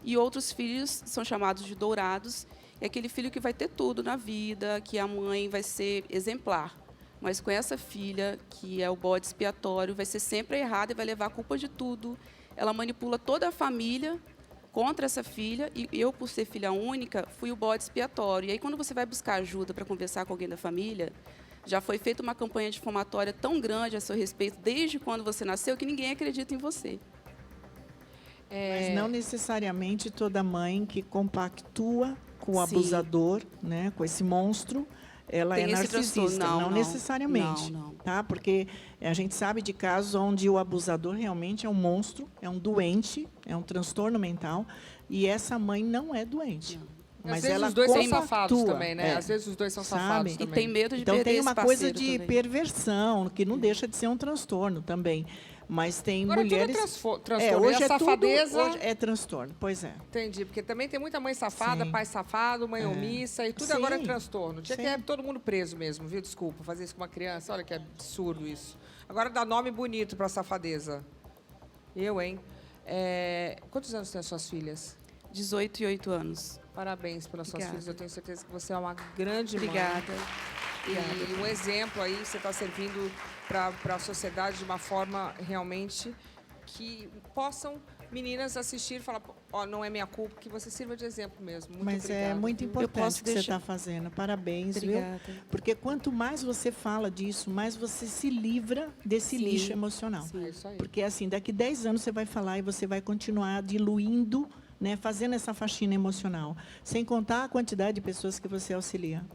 E outros filhos são chamados de dourados, é aquele filho que vai ter tudo na vida, que a mãe vai ser exemplar. Mas com essa filha, que é o bode expiatório, vai ser sempre errada e vai levar a culpa de tudo. Ela manipula toda a família contra essa filha, e eu, por ser filha única, fui o bode expiatório. E aí, quando você vai buscar ajuda para conversar com alguém da família, já foi feita uma campanha difamatória tão grande a seu respeito, desde quando você nasceu, que ninguém acredita em você. Mas não necessariamente toda mãe que compactua com o abusador, né, com esse monstro, ela é narcisista. Não necessariamente. Não. Tá? Porque a gente sabe de casos onde o abusador realmente é um monstro, é um doente, é um transtorno mental, e essa mãe não é doente. Não. Mas às vezes ela os dois são compactua, safados também, né? Às vezes os dois são safados também. E tem medo de então perder tem uma esse coisa parceiro de também. perversão, que não deixa de ser um transtorno também. Mas tem Agora mulheres... tudo é transtorno. hoje E a safadeza... tudo, hoje é transtorno, pois é. Entendi, porque também tem muita mãe safada, Sim. pai safado, mãe omissa, e tudo Sim. agora é transtorno. Tinha que Sim. ter todo mundo preso mesmo, viu? Desculpa, fazer isso com uma criança, olha que absurdo isso. Agora dá nome bonito pra safadeza. Eu, hein? Quantos anos tem as suas filhas? 18 e 8 anos. Parabéns pelas suas Obrigada. filhas, eu tenho certeza que você é uma grande mãe. Obrigada. E um exemplo aí, você está servindo para a sociedade de uma forma realmente que possam meninas assistir e falar, ó, não é minha culpa, que você sirva de exemplo mesmo. Muito Mas obrigada, é muito viu? importante posso o que você deixar- está fazendo. Parabéns, Obrigada. viu? Porque quanto mais você fala disso, mais você se livra desse Sim. lixo emocional. É isso aí. Porque, assim, daqui 10 anos você vai falar e você vai continuar diluindo, né, fazendo essa faxina emocional. Sem contar a quantidade de pessoas que você auxilia.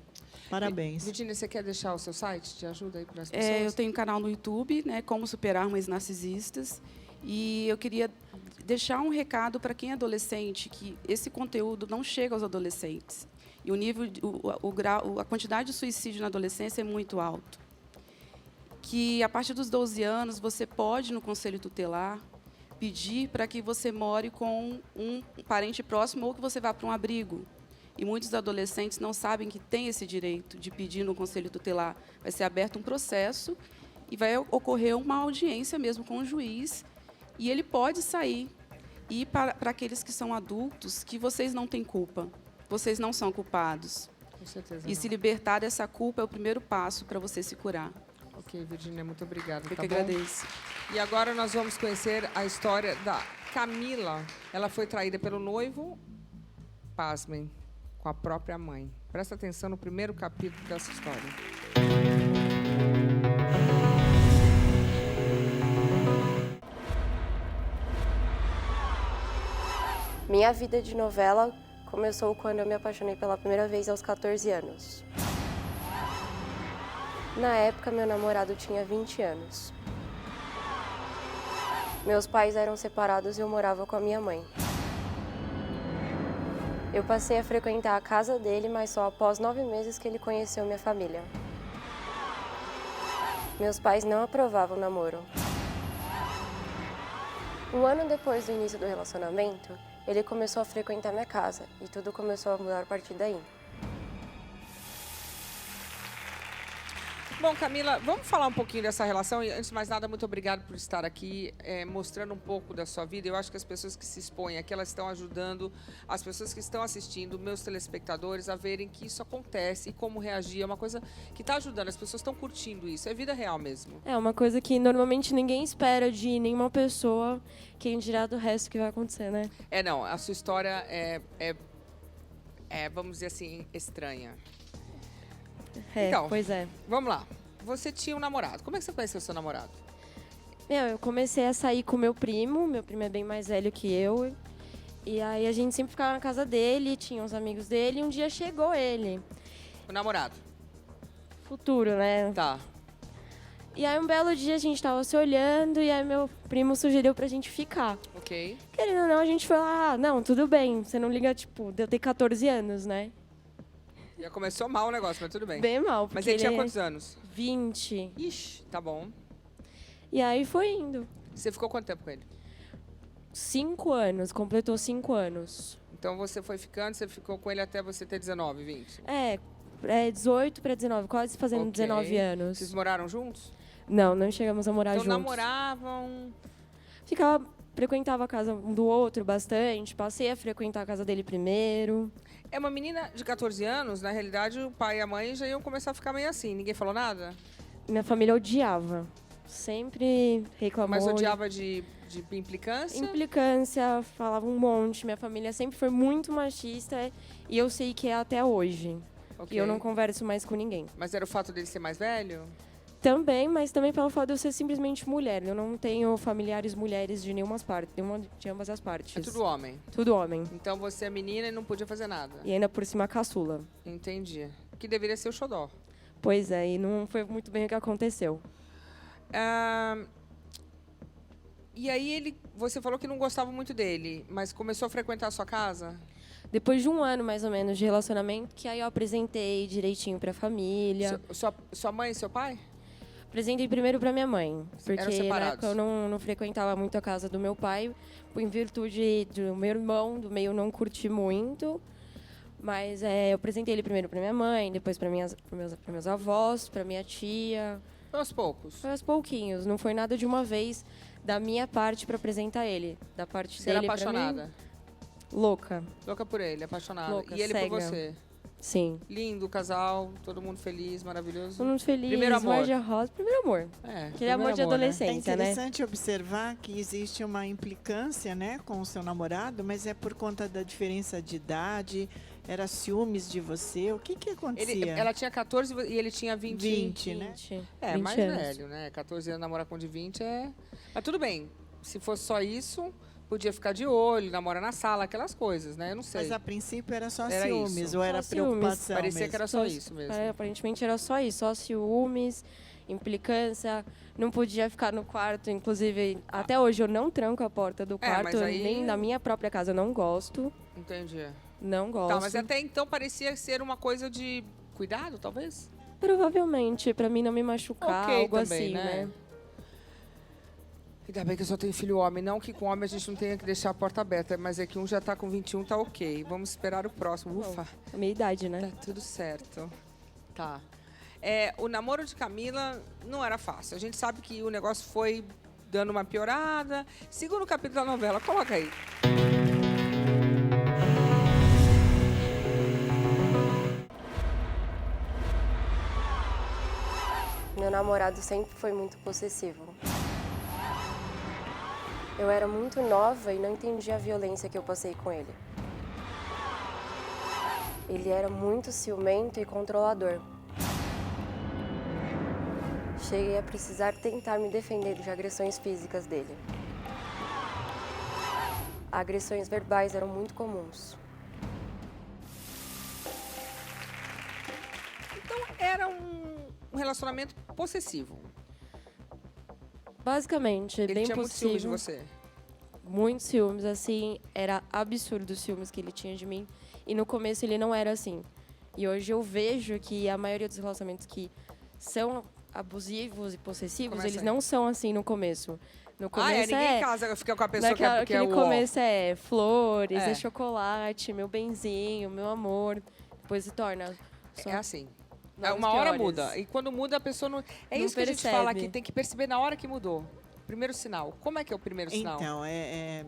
Parabéns. Virginia, você quer deixar o seu site de ajuda aí para as pessoas? Eu tenho um canal no YouTube, né, Como Superar Mães Narcisistas. E eu queria deixar um recado para quem é adolescente, que esse conteúdo não chega aos adolescentes. E o nível, a quantidade de suicídio na adolescência é muito alto. Que a partir dos 12 anos você pode, no conselho tutelar, pedir para que você more com um parente próximo ou que você vá para um abrigo. E muitos adolescentes não sabem que tem esse direito de pedir no conselho tutelar. Vai ser aberto um processo e vai ocorrer uma audiência mesmo com o juiz. E ele pode sair. E para aqueles que são adultos, que vocês não têm culpa. Vocês não são culpados. Com certeza. E não. se libertar dessa culpa é o primeiro passo para você se curar. Ok, Virginia, muito obrigada. Eu tá que bom? agradeço. E agora nós vamos conhecer a história da Camila. Ela foi traída pelo noivo, pasmem, com a própria mãe. Presta atenção no primeiro capítulo dessa história. Minha vida de novela começou quando eu me apaixonei pela primeira vez aos 14 anos. Na época, meu namorado tinha 20 anos. Meus pais eram separados e eu morava com a minha mãe. Eu passei a frequentar a casa dele, mas só após 9 meses que ele conheceu minha família. Meus pais não aprovavam o namoro. Um ano depois do início do relacionamento, ele começou a frequentar minha casa e tudo começou a mudar a partir daí. Bom, Camila, vamos falar um pouquinho dessa relação. E, antes de mais nada, muito obrigada por estar aqui, mostrando um pouco da sua vida. Eu acho que as pessoas que se expõem aqui, elas estão ajudando as pessoas que estão assistindo, meus telespectadores, a verem que isso acontece e como reagir. É uma coisa que está ajudando, as pessoas estão curtindo isso. É vida real mesmo. É uma coisa que normalmente ninguém espera de nenhuma pessoa, quem dirá do resto que vai acontecer, né? Não, a sua história vamos dizer assim, estranha. Então. Pois é. Vamos lá. Você tinha um namorado. Como é que você conheceu seu namorado? Eu comecei a sair com meu primo é bem mais velho que eu. E aí a gente sempre ficava na casa dele, tinha uns amigos dele, e um dia chegou ele. O namorado. Futuro, né? Tá. E aí um belo dia a gente tava se olhando, e aí meu primo sugeriu pra gente ficar. Ok. Querendo ou não, a gente foi lá, não, tudo bem, você não liga, tipo, eu tenho 14 anos, né? Já começou mal o negócio, mas tudo bem. Bem mal, Mas porque ele tinha é quantos anos? 20. Ixi, tá bom. E aí foi indo. Você ficou quanto tempo com ele? 5 anos, completou 5 anos. Então você foi ficando, você ficou com ele até você ter 19, 20? É 18 para 19, quase fazendo Ok. 19 anos. Vocês moraram juntos? Não, não chegamos a morar Então juntos. namoravam. Frequentava a casa um do outro bastante, passei a frequentar a casa dele primeiro. É uma menina de 14 anos, na realidade o pai e a mãe já iam começar a ficar meio assim. Ninguém falou nada? Minha família odiava. Sempre reclamou. Mas odiava de implicância? Implicância, falava um monte. Minha família sempre foi muito machista e eu sei que é até hoje. Ok. E eu não converso mais com ninguém. Mas era o fato dele ser mais velho? Também, mas também pelo fato de eu ser simplesmente mulher. Eu não tenho familiares mulheres de nenhuma parte, de ambas as partes. É tudo homem. Tudo homem. Então você é menina e não podia fazer nada. E ainda por cima caçula. Entendi. Que deveria ser o xodó. Pois é, e não foi muito bem o que aconteceu. E aí você falou que não gostava muito dele, mas começou a frequentar a sua casa? Depois de um ano, mais ou menos, de relacionamento, que aí eu apresentei direitinho pra família. Sua mãe e seu pai? Apresentei primeiro para minha mãe, porque na separados? época eu não frequentava muito a casa do meu pai, em virtude do meu irmão do meio não curtir muito. Mas eu apresentei ele primeiro para minha mãe, depois para meus avós, para minha tia. Foi aos poucos. Foi aos pouquinhos, não foi nada de uma vez da minha parte para apresentar ele. Da parte Você era dele pra apaixonada? mim, louca. Louca por ele, apaixonada. Louca, e ele cega. por você? Sim. Lindo, casal, todo mundo feliz, maravilhoso. Todo mundo feliz, Primeiro amor. Mar de rosa, primeiro amor. Aquele amor de É adolescência, né? interessante observar que existe uma implicância, né, com o seu namorado, mas é por conta da diferença de idade, era ciúmes de você, o que acontecia? Ela tinha 14 e ele tinha 20. 20, né? 20, É, 20 mais anos. velho, né? 14 anos namorar com de 20 é... Mas tudo bem, se fosse só isso, podia ficar de olho, namorar na sala, aquelas coisas, né? Eu não sei. Mas a princípio era só Era ciúmes, isso. ou era Só ciúmes. preocupação Parecia mesmo? que era só isso mesmo. Aparentemente era só isso, só ciúmes, implicância, não podia ficar no quarto, inclusive, até hoje eu não tranco a porta do mas quarto, aí- nem na minha própria casa, eu não gosto, Entendi. não gosto. Tá, mas até então parecia ser uma coisa de cuidado, talvez? Provavelmente, pra mim não me machucar, Ok algo também, assim, né? Ainda bem que eu só tenho filho homem. Não que com homem a gente não tenha que deixar a porta aberta, mas é que um já tá com 21, tá ok. Vamos esperar o próximo. Ufa, A minha idade, né? tá tudo certo. Tá. O namoro de Camila não era fácil. A gente sabe que o negócio foi dando uma piorada. Segundo capítulo da novela, coloca aí. Meu namorado sempre foi muito possessivo. Eu era muito nova e não entendia a violência que eu passei com ele. Ele era muito ciumento e controlador. Cheguei a precisar tentar me defender de agressões físicas dele. Agressões verbais eram muito comuns. Então, era um relacionamento possessivo. Basicamente, Ele bem tinha muito ciúmes de possível. você. Muitos ciúmes, assim, era absurdo os ciúmes que ele tinha de mim. E no começo ele não era assim. E hoje eu vejo que a maioria dos relacionamentos que são abusivos e possessivos, Começa eles aí. não são assim no começo. No começo Ninguém em casa fica com a pessoa que é aquele o ó. começo é flores, É. é chocolate, meu benzinho, meu amor. Depois se torna só É assim. novas Uma hora piores. muda. E quando muda, a pessoa não... É Não isso que a gente percebe. fala aqui. Tem que perceber na hora que mudou. Primeiro sinal. Como é que é o primeiro sinal? Então,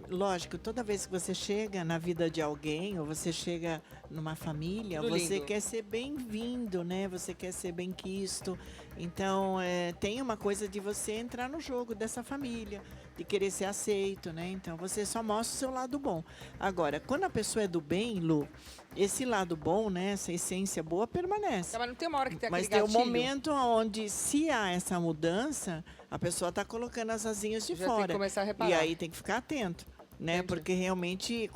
lógico, toda vez que você chega na vida de alguém, ou você chega numa família, Tudo você lindo. quer ser bem-vindo, né? Você quer ser bem-quisto. Então, tem uma coisa de você entrar no jogo dessa família, de querer ser aceito, né? Então, você só mostra o seu lado bom. Agora, quando a pessoa é do bem, Lu, esse lado bom, né? Essa essência boa permanece. Tá, mas não tem uma hora que tem Mas aquele tem um gatilho? momento onde, se há essa mudança, a pessoa está colocando as asinhas de Já tem fora. que começar a reparar. E aí tem que ficar atento, né? Entendi. Porque realmente,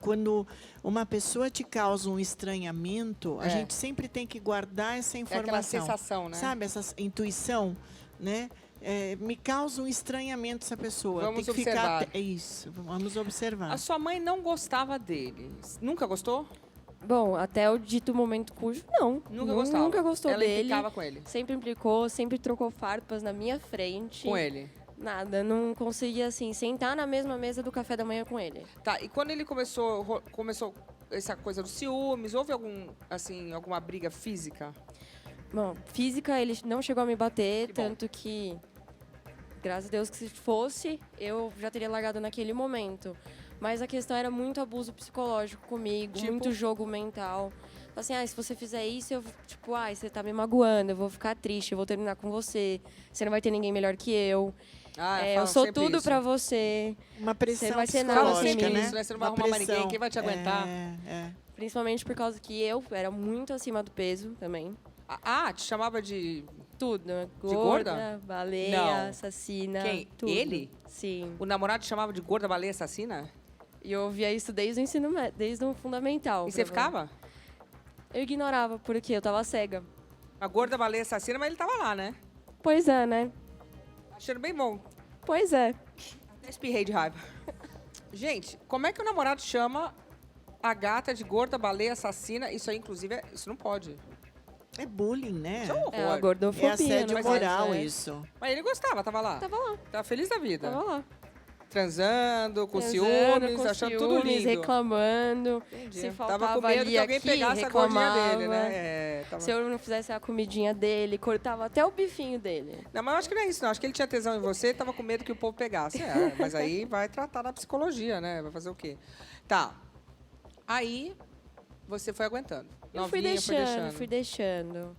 quando uma pessoa te causa um estranhamento, a É. gente sempre tem que guardar essa É aquela informação. sensação, né? Sabe, essa intuição, né? Me causa um estranhamento essa pessoa. Vamos tem que observar. ficar. É isso, vamos observar. A sua mãe não gostava dele. Nunca gostou? Bom, até o dito momento cujo, não. Nunca gostava. Nunca gostou Ela dele. implicava com ele. Sempre implicou, sempre trocou farpas na minha frente. Com ele. Nada, não conseguia, assim, sentar na mesma mesa do café da manhã com ele. Tá, e quando ele começou essa coisa dos ciúmes, houve alguma briga física? Bom, física, ele não chegou a me bater, Que bom. tanto que, graças a Deus, que se fosse, eu já teria largado naquele momento. Mas a questão era muito abuso psicológico comigo, Tipo? muito jogo mental. Assim, se você fizer isso, eu, tipo, você tá me magoando, eu vou ficar triste, eu vou terminar com você, você não vai ter ninguém melhor que eu. Eu falo sou sempre tudo isso. pra você. Uma pressão Você vai ser nada Fala sem sempre mim. isso, né? Você não vai Uma arrumar mais pressão. ninguém, quem vai te aguentar? Principalmente por causa que eu era muito acima do peso também. Te chamava de... Tudo. gorda? Gorda, baleia, Não. assassina. Quem? Tudo. Ele? Sim. O namorado te chamava de gorda baleia assassina? E eu ouvia isso desde o ensino médio, desde o fundamental. E você ficava? Eu ignorava, porque eu tava cega. A gorda baleia assassina, mas ele tava lá, né? Pois é, né? Achando bem bom. Pois é. Até espirrei de raiva. Gente, como é que o namorado chama a gata de gorda baleia assassina? Isso aí, inclusive, isso não pode. É bullying, né? Isso é um horror. É a gordofobia. É assédio no moral caso, é. isso. Mas ele gostava, tava lá. Tava lá, Tava feliz da vida. tava lá. Transando, com Transando, ciúmes, com achando tudo ciúmes, lindo. reclamando. Entendi. Se Tava faltava com medo ali que alguém aqui, pegasse a gordinha dele, reclamava. né? É, tava... Se eu não fizesse a comidinha dele, cortava até o bifinho dele. Não, mas eu acho que não é isso, não. Acho que ele tinha tesão em você e tava com medo que o povo pegasse. É, mas aí vai tratar da psicologia, né? Vai fazer o quê? Tá. Aí, você foi aguentando. Eu fui Novinha, deixando.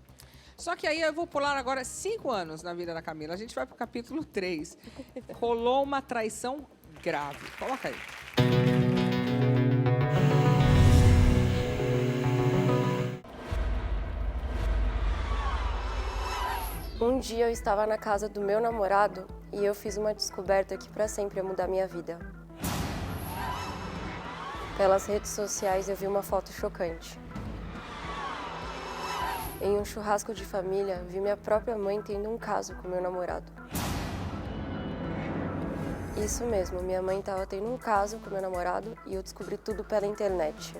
Só que aí eu vou pular agora 5 anos na vida da Camila. A gente vai pro capítulo 3. Rolou uma traição grave. Coloca aí. Um dia eu estava na casa do meu namorado e eu fiz uma descoberta que para sempre ia mudar minha vida. Pelas redes sociais eu vi uma foto chocante. Em um churrasco de família, vi minha própria mãe tendo um caso com meu namorado. Isso mesmo, minha mãe estava tendo um caso com meu namorado e eu descobri tudo pela internet.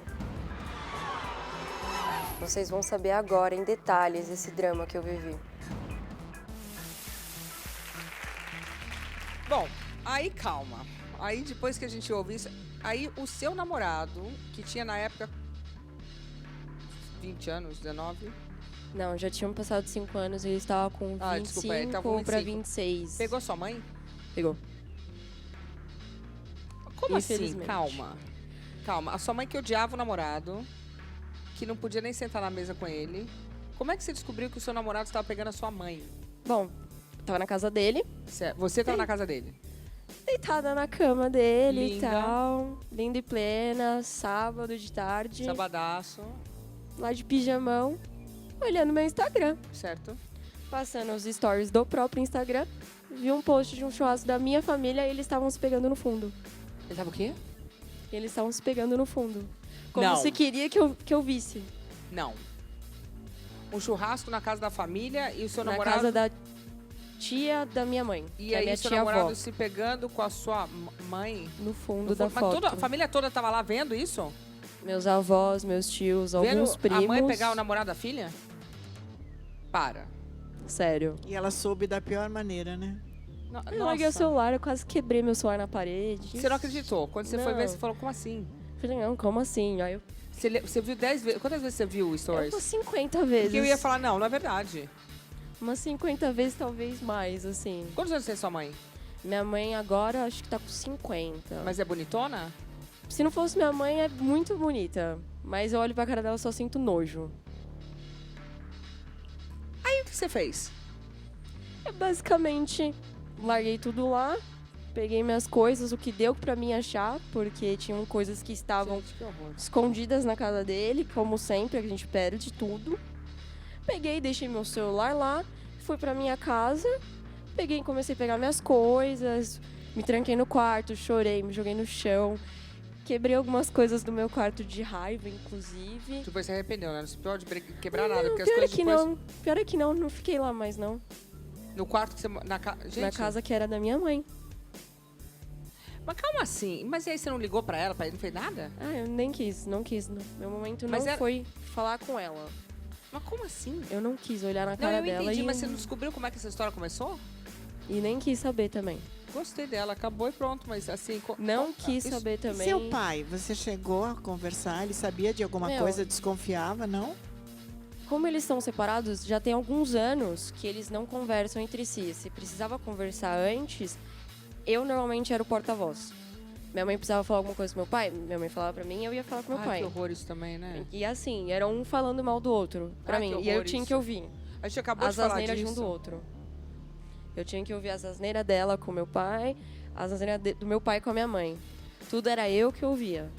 Vocês vão saber agora, em detalhes, esse drama que eu vivi. Bom, aí calma. Aí depois que a gente ouve isso, aí o seu namorado, que tinha na época 20 anos, 19, Não, já tinham passado 5 anos e ele estava com 25 desculpa, ele tava com pra 25. 26. pegou sua mãe? Pegou. Como assim? Infelizmente. Calma. Calma. A sua mãe que odiava o namorado, que não podia nem sentar na mesa com ele. Como é que você descobriu que o seu namorado estava pegando a sua mãe? Bom, tava na casa dele, Você estava na casa dele? deitada na cama dele e Linda. tal. Linda e plena, sábado de tarde, Sabadaço, lá de pijamão, olhando meu Instagram. certo? Passando os stories do próprio Instagram, vi um post de um churrasco da minha família e eles estavam se pegando no fundo. Ele tava o quê? Eles estavam se pegando no fundo. Como Não. se queria que eu visse. Não. Um churrasco na casa da família e o seu Na namorado... casa da tia da minha mãe, E que é a aí, minha seu tia namorado avó. se pegando com a sua mãe? No fundo No da fundo. foto. Mas a família toda tava lá vendo isso? Meus avós, meus tios, alguns Vendo primos. a mãe pegar o namorado da filha? Para. Sério. E ela soube da pior maneira, né? Eu larguei o celular, eu quase quebrei meu celular na parede. Você não acreditou? Quando você foi ver, Não. você falou, como assim? Falei, não, como assim? Aí eu Você viu 10 vezes? Quantas vezes você viu o stories? umas 50 vezes. Porque eu ia falar, não é verdade. Umas 50 vezes, talvez mais, assim. Quantos anos tem sua mãe? Minha mãe agora, acho que tá com 50. Mas é bonitona? Se não fosse minha mãe, é muito bonita. Mas eu olho pra cara dela e só sinto nojo. Aí o que você fez? Eu basicamente larguei tudo lá, peguei minhas coisas, o que deu pra mim achar, porque tinham coisas que estavam Gente, que horror. escondidas na casa dele, como sempre, a gente perde tudo. Peguei, deixei meu celular lá, fui pra minha casa, peguei e comecei a pegar minhas coisas, me tranquei no quarto, chorei, me joguei no chão, quebrei algumas coisas do meu quarto de raiva, inclusive. Depois você arrependeu, né? Não se pode quebrar nada, porque as Pior é coisas que depois... não, pior é que não fiquei lá mais não, No quarto que você... Gente, na casa que era da minha mãe. Mas calma assim. Mas e aí você não ligou pra ela? Não fez nada? Ah, eu nem quis, não. Meu momento Mas não era- foi falar com ela. Mas como assim? Eu não quis olhar na Não, cara eu dela entendi, e, mas você não descobriu como é que essa história começou? e nem quis saber também. Gostei dela, acabou e pronto, mas assim... Não quis isso- saber E também. seu pai, você chegou a conversar? Ele sabia de alguma Meu. coisa, desconfiava, não? Como eles estão separados, já tem alguns anos que eles não conversam entre si. Se precisava conversar antes, eu normalmente era o porta-voz. Minha mãe precisava falar alguma coisa com meu pai, minha mãe falava pra mim, eu ia falar com meu Ai, pai. que horror isso também, né? E assim, era um falando mal do outro pra Ah, mim. que E eu horror tinha isso. que ouvir A gente acabou as de falar asneiras de disso. um do outro. Eu tinha que ouvir as asneiras dela com meu pai, as asneiras do meu pai com a minha mãe. Tudo era eu que ouvia.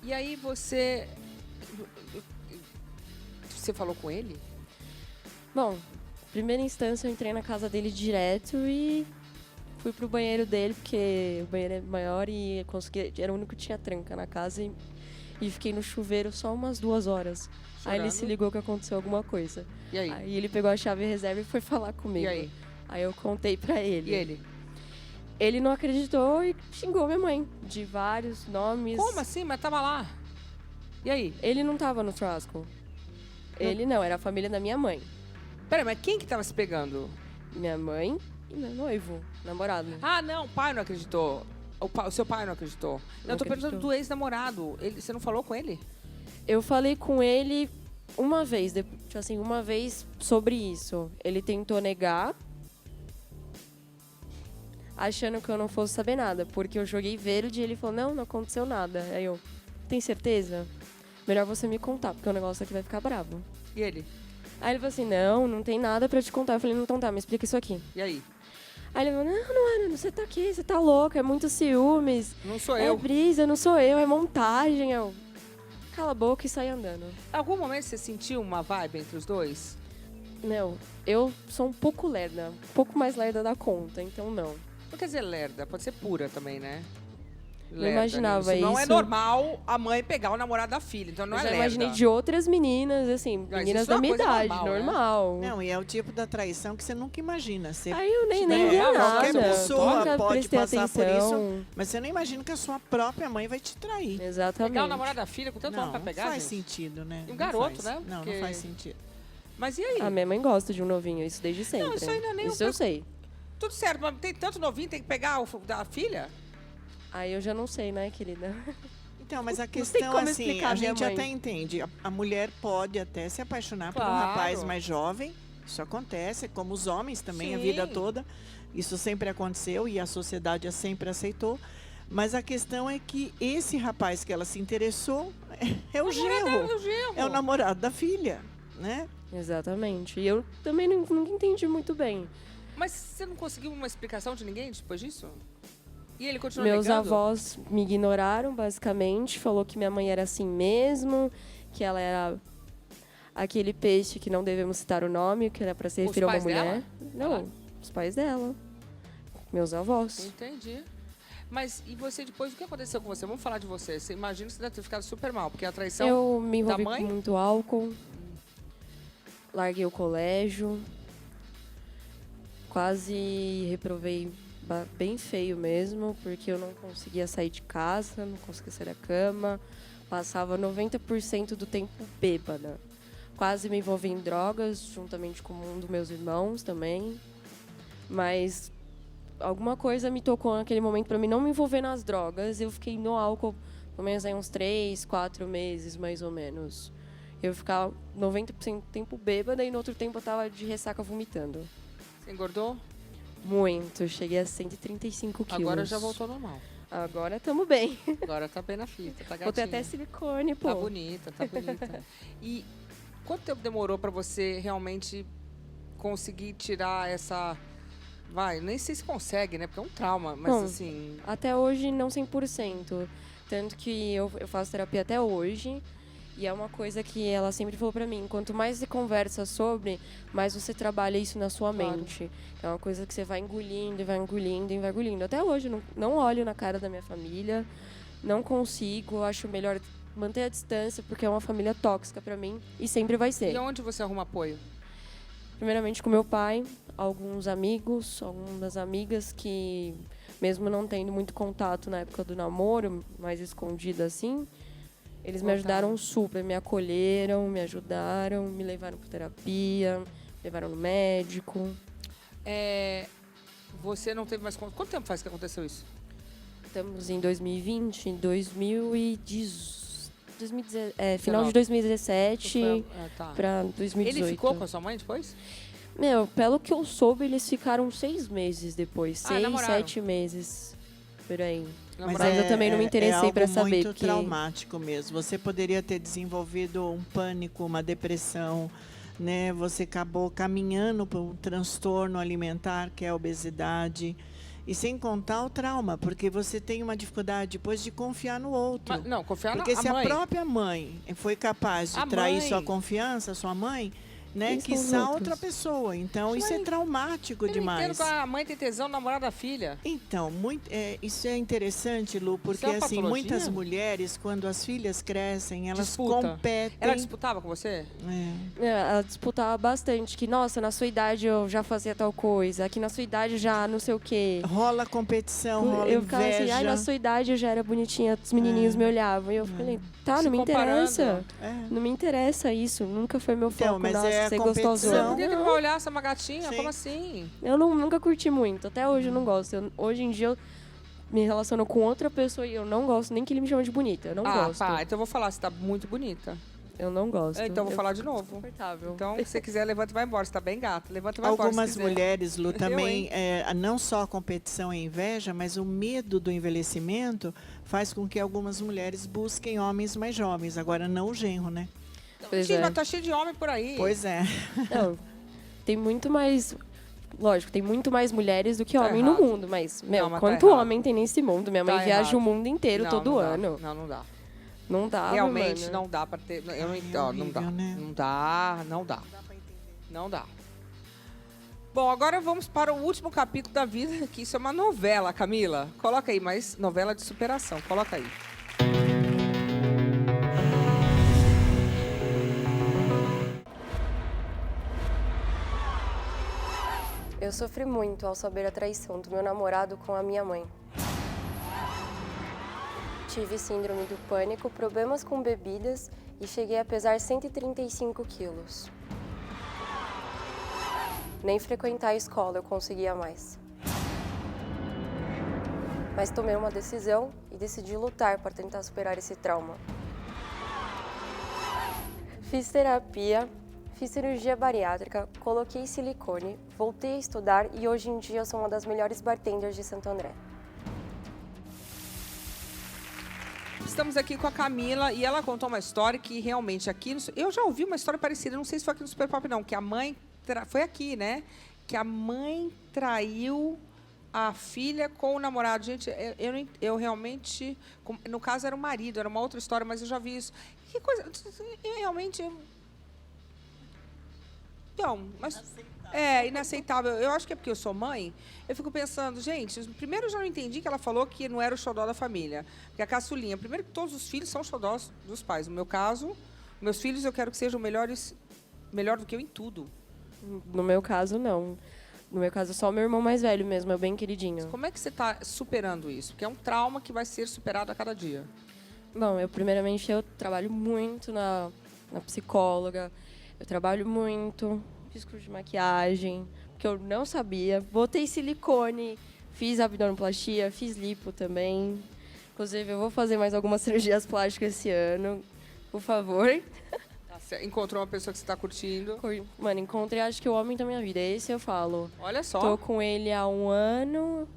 E aí você... Você falou com ele? Bom, primeira instância eu entrei na casa dele direto e fui pro banheiro dele, porque o banheiro é maior e consegui, era o único que tinha tranca na casa e fiquei no chuveiro só umas 2 horas. Aí ele Chorando? se ligou que aconteceu alguma coisa. E aí? Aí ele pegou a chave reserva e foi falar comigo. E aí? Aí eu contei pra ele. E ele? Ele não acreditou e xingou minha mãe de vários nomes. Como assim? Mas tava lá. E aí? Ele não tava no churrasco. Ele não, era a família da minha mãe. Peraí, mas quem que tava se pegando? Minha mãe e meu noivo, namorado. Ah, não, o pai não acreditou. O seu pai não acreditou. Não Eu tô perguntando acreditou. do ex-namorado. Você não falou com ele? Eu falei com ele uma vez, tipo assim, uma vez sobre isso. Ele tentou negar, achando que eu não fosse saber nada, porque eu joguei verde e ele falou, não aconteceu nada. Aí eu, tem certeza? Melhor você me contar, porque o negócio aqui vai ficar bravo. E ele? Aí ele falou assim, não tem nada pra te contar. Eu falei, então tá, me explica isso aqui. E aí? Aí ele falou, não, você tá aqui, você tá louca, é muito ciúmes. Não sou É eu. brisa, não sou eu, é montagem. Eu, cala a boca e sai andando. Em algum momento você sentiu uma vibe entre os dois? Não, eu sou um pouco lerda, um pouco mais lerda da conta, então não. Não quer dizer lerda, pode ser pura também, né? Não imaginava Não é isso. normal a mãe pegar o namorado da filha, então não Eu é já lerda. imaginei de outras meninas, assim, Mas meninas isso é da uma minha coisa idade, normal, né? normal. Não, e é o tipo da traição que você nunca imagina. Você, Aí eu nem Não, via não, nada. qualquer pessoa Nunca pode prestei passar por atenção. mas você não imagina que a sua própria mãe vai te trair. Exatamente. Pegar o namorado da filha com tanto homem Não, pra pegar, não faz gente? sentido, né? E um Não garoto, faz. né? Não, Porque- não faz sentido. Mas e aí? A minha mãe gosta de um novinho, isso desde sempre. isso aí não é nem Isso um eu sei. Tudo certo, mas tem tanto novinho, tem que pegar o da filha? Aí eu já não sei, né, querida? Então, mas a Não tem questão, como assim, explicar a a minha gente mãe. até entende. A mulher pode até se apaixonar por um Claro. rapaz mais jovem. Isso acontece, como os homens também, a Sim. vida toda. Isso sempre aconteceu e a sociedade sempre aceitou. Mas a questão é que esse rapaz que ela se interessou é o genro. É o namorado da filha, né? Exatamente. E eu também nunca entendi muito bem. Mas você não conseguiu uma explicação de ninguém depois disso? E ele continuou Meus negando? avós me ignoraram, basicamente. Falou que minha mãe era assim mesmo, que ela era aquele peixe que não devemos citar o nome, que era para se Os referir a uma pais mulher. dela? Não, Ah. os pais dela. Meus avós. Entendi. Mas e você depois, o que aconteceu com você? Vamos falar de você. Você imagina que você deve ter ficado super mal, porque a traição... Eu me envolvi da mãe? com muito álcool. Larguei o colégio. Quase reprovei bem feio mesmo, porque eu não conseguia sair de casa, não conseguia sair da cama. Passava 90% do tempo bêbada. Quase me envolvi em drogas, juntamente com um dos meus irmãos também. Mas alguma coisa me tocou naquele momento para mim não me envolver nas drogas. Eu fiquei no álcool pelo menos aí uns 3, 4 meses, mais ou menos. Eu ficava 90% do tempo bêbada e no outro tempo eu tava de ressaca vomitando. Você engordou? Muito. Cheguei a 135 quilos. Agora já voltou ao normal. Agora estamos bem. Agora tá bem na fita, tá gatinha. Vou ter até silicone, pô. Tá bonita, tá bonita. E quanto tempo demorou pra você realmente conseguir tirar essa... Vai, nem sei se consegue, né? Porque é um trauma, mas Não. assim... Até hoje, não 100%. Tanto que eu faço terapia até hoje. E é uma coisa que ela sempre falou pra mim. Quanto mais você conversa sobre, mais você trabalha isso na sua Claro. mente. É uma coisa que você vai engolindo e vai engolindo e vai engolindo. Até hoje, eu não olho na cara da minha família. Não consigo. Acho melhor manter a distância, porque é uma família tóxica pra mim. E sempre vai ser. E onde você arruma apoio? Primeiramente com meu pai, alguns amigos, algumas amigas que, mesmo não tendo muito contato na época do namoro, mais escondida assim, eles me ajudaram super, me acolheram, me ajudaram, me levaram para terapia, me levaram no médico. Você não teve mais... Quanto tempo faz que aconteceu isso? Estamos em 2020, 2010, final 19. de 2017 Tá. para 2018. Ele ficou com a sua mãe depois? Meu, pelo que eu soube, eles ficaram 6 meses depois. 6, namoraram. 7 meses. Por aí. Mas eu também não me interessei pra saber, É muito porque- traumático mesmo. Você poderia ter desenvolvido um pânico, uma depressão, né? Você acabou caminhando para um transtorno alimentar, que é a obesidade. E sem contar o trauma, porque você tem uma dificuldade depois de confiar no outro. Não, confiar Porque na se mãe. a própria mãe foi capaz de A trair mãe. sua confiança, sua mãe, né, Quem são os quiçá outros? outra pessoa. Então, isso é traumático Eu não demais. entendo que a mãe tem tesão no namorado da filha. Então, isso é interessante, Lu, porque é uma assim, patologia? muitas mulheres, quando as filhas crescem, elas Disputa. competem. Ela disputava com você? É. Ela disputava bastante, que, nossa, na sua idade eu já fazia tal coisa, aqui na sua idade já não sei o quê. Rola competição, rola Eu ficava assim, inveja. ai, na sua idade eu já era bonitinha, os menininhos me olhavam. E eu falei, tá, Se não me comparando. interessa. É. Não me interessa isso, nunca foi meu Então, foco, mas nossa, é a ser competição. gostosona. Por que ele vai olhar essa uma gatinha? Sim. Como assim? Eu nunca curti muito, até hoje eu não gosto. Hoje em dia eu me relaciono com outra pessoa e eu não gosto nem que ele me chame de bonita, eu não gosto. Pá, então eu vou falar, você tá muito bonita. Eu não gosto. Então eu vou falar de novo. Confortável. Então, se você quiser, levanta e vai embora. Você tá bem gata. Levanta e vai embora. Algumas se quiser. mulheres, Lu, também, hein? não só a competição e inveja, mas o medo do envelhecimento faz com que algumas mulheres busquem homens mais jovens. Agora, não o genro, né? Pois Gente, é. mas tá cheio de homem por aí. Pois é. Não, tem muito mais. Lógico, tem muito mais mulheres do que Tá homem errado. no mundo, mas, meu, mas tá quanto errado. homem tem nesse mundo? Minha mãe Tá viaja errado. o mundo inteiro Não, todo não dá. ano. Não dá. Não dá. Realmente mano. não dá pra ter. Eu não, É ó, não dá. horrível, né? Não dá, não dá. Não dá. Bom, agora vamos para o último capítulo da vida, que isso é uma novela, Camila. Coloca aí, mas novela de superação. Coloca aí. Eu sofri muito ao saber a traição do meu namorado com a minha mãe. Tive síndrome do pânico, problemas com bebidas e cheguei a pesar 135 quilos. Nem frequentar a escola eu conseguia mais. Mas tomei uma decisão e decidi lutar para tentar superar esse trauma. Fiz terapia, fiz cirurgia bariátrica, coloquei silicone, voltei a estudar e hoje em dia eu sou uma das melhores bartenders de Santo André. Estamos aqui com a Camila e ela contou uma história que realmente aqui... Eu já ouvi uma história parecida, não sei se foi aqui no Super Pop não, que a mãe... Foi aqui, né? Que a mãe traiu a filha com o namorado. Gente, eu realmente... No caso era o marido, era uma outra história, mas eu já vi isso. Que coisa... Eu realmente... Não, mas... É, inaceitável. Eu acho que é porque eu sou mãe. Eu fico pensando, gente, primeiro eu já não entendi que ela falou que não era o xodó da família. Porque a caçulinha, primeiro que todos os filhos são xodós dos pais. No meu caso, meus filhos eu quero que sejam melhor do que eu em tudo. No meu caso, não. No meu caso, só o meu irmão mais velho mesmo, é bem queridinho. Como é que você está superando isso? Porque é um trauma que vai ser superado a cada dia. Bom, primeiramente, eu trabalho muito na psicóloga. Eu trabalho muito, fiz curso de maquiagem, porque eu não sabia. Botei silicone, fiz abdominoplastia, fiz lipo também. Inclusive, eu vou fazer mais algumas cirurgias plásticas esse ano, por favor. Você encontrou uma pessoa que você está curtindo. Mano, encontrei, acho que o homem da minha vida. Esse eu falo. Olha só. Tô com ele há 1 ano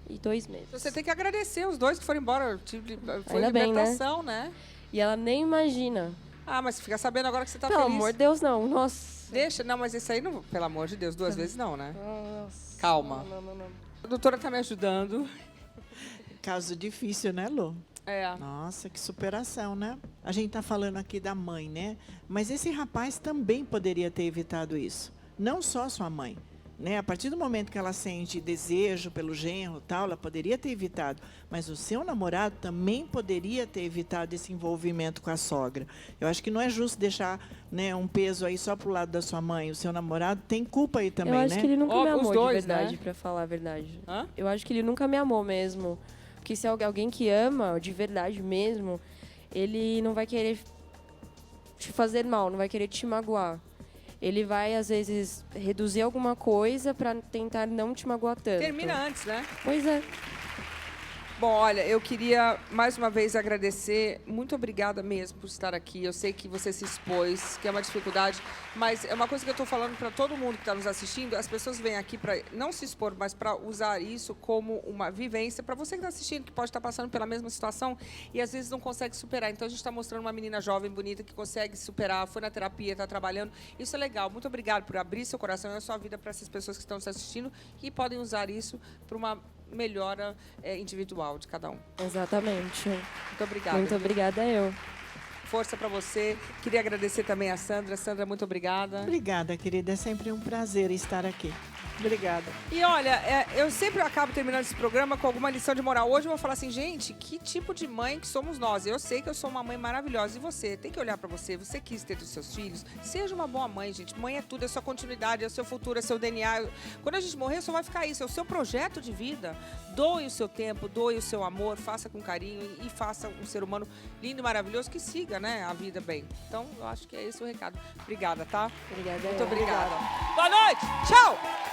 e 2 meses. Você tem que agradecer os dois que foram embora. Foi Ainda bem, né? libertação, né? E ela nem imagina. Ah, mas fica sabendo agora que você está Pelo feliz. amor de Deus, não. Nossa. Deixa, não, mas isso aí, não, pelo amor de Deus, 2 vezes não, né? Nossa. Calma. Não. A doutora está me ajudando. Caso difícil, né, Lu? É. Nossa, que superação, né? A gente está falando aqui da mãe, né? Mas esse rapaz também poderia ter evitado isso. Não só sua mãe, né? A partir do momento que ela sente desejo pelo genro, tal, ela poderia ter evitado. Mas o seu namorado também poderia ter evitado esse envolvimento com a sogra. Eu acho que não é justo deixar, né, um peso aí só pro lado da sua mãe. O seu namorado tem culpa aí também, Eu acho né? que ele nunca Ó, me os amou dois, de verdade, né? pra falar a verdade. Hã? Eu acho que ele nunca me amou mesmo. Porque se é alguém que ama, de verdade mesmo, ele não vai querer te fazer mal, não vai querer te magoar. Ele vai, às vezes, reduzir alguma coisa pra tentar não te magoar tanto. Termina antes, né? Pois é. Bom, olha, eu queria mais uma vez agradecer. Muito obrigada mesmo por estar aqui. Eu sei que você se expôs, que é uma dificuldade, mas é uma coisa que eu estou falando para todo mundo que está nos assistindo. As pessoas vêm aqui para não se expor, mas para usar isso como uma vivência. Para você que está assistindo, que pode estar passando pela mesma situação e às vezes não consegue superar. Então a gente está mostrando uma menina jovem, bonita, que consegue superar, foi na terapia, está trabalhando. Isso é legal. Muito obrigada por abrir seu coração e a sua vida para essas pessoas que estão nos assistindo e podem usar isso para uma melhora individual de cada um. Exatamente. Muito obrigada. Muito obrigada eu. força para você. Queria agradecer também a Sandra. Sandra, muito obrigada. Obrigada, querida. É sempre um prazer estar aqui. Obrigada. E olha, eu sempre acabo terminando esse programa com alguma lição de moral. Hoje eu vou falar assim, gente, que tipo de mãe que somos nós? Eu sei que eu sou uma mãe maravilhosa. E você? Tem que olhar pra você. Você quis ter dos seus filhos. Seja uma boa mãe, gente. Mãe é tudo, é sua continuidade, é o seu futuro, é seu DNA. Quando a gente morrer, só vai ficar isso. É o seu projeto de vida. Doe o seu tempo, doe o seu amor, faça com carinho e faça um ser humano lindo e maravilhoso que siga, né, a vida bem. Então, eu acho que é esse o recado. Obrigada, tá? Obrigada. Muito obrigada. Boa noite. Tchau.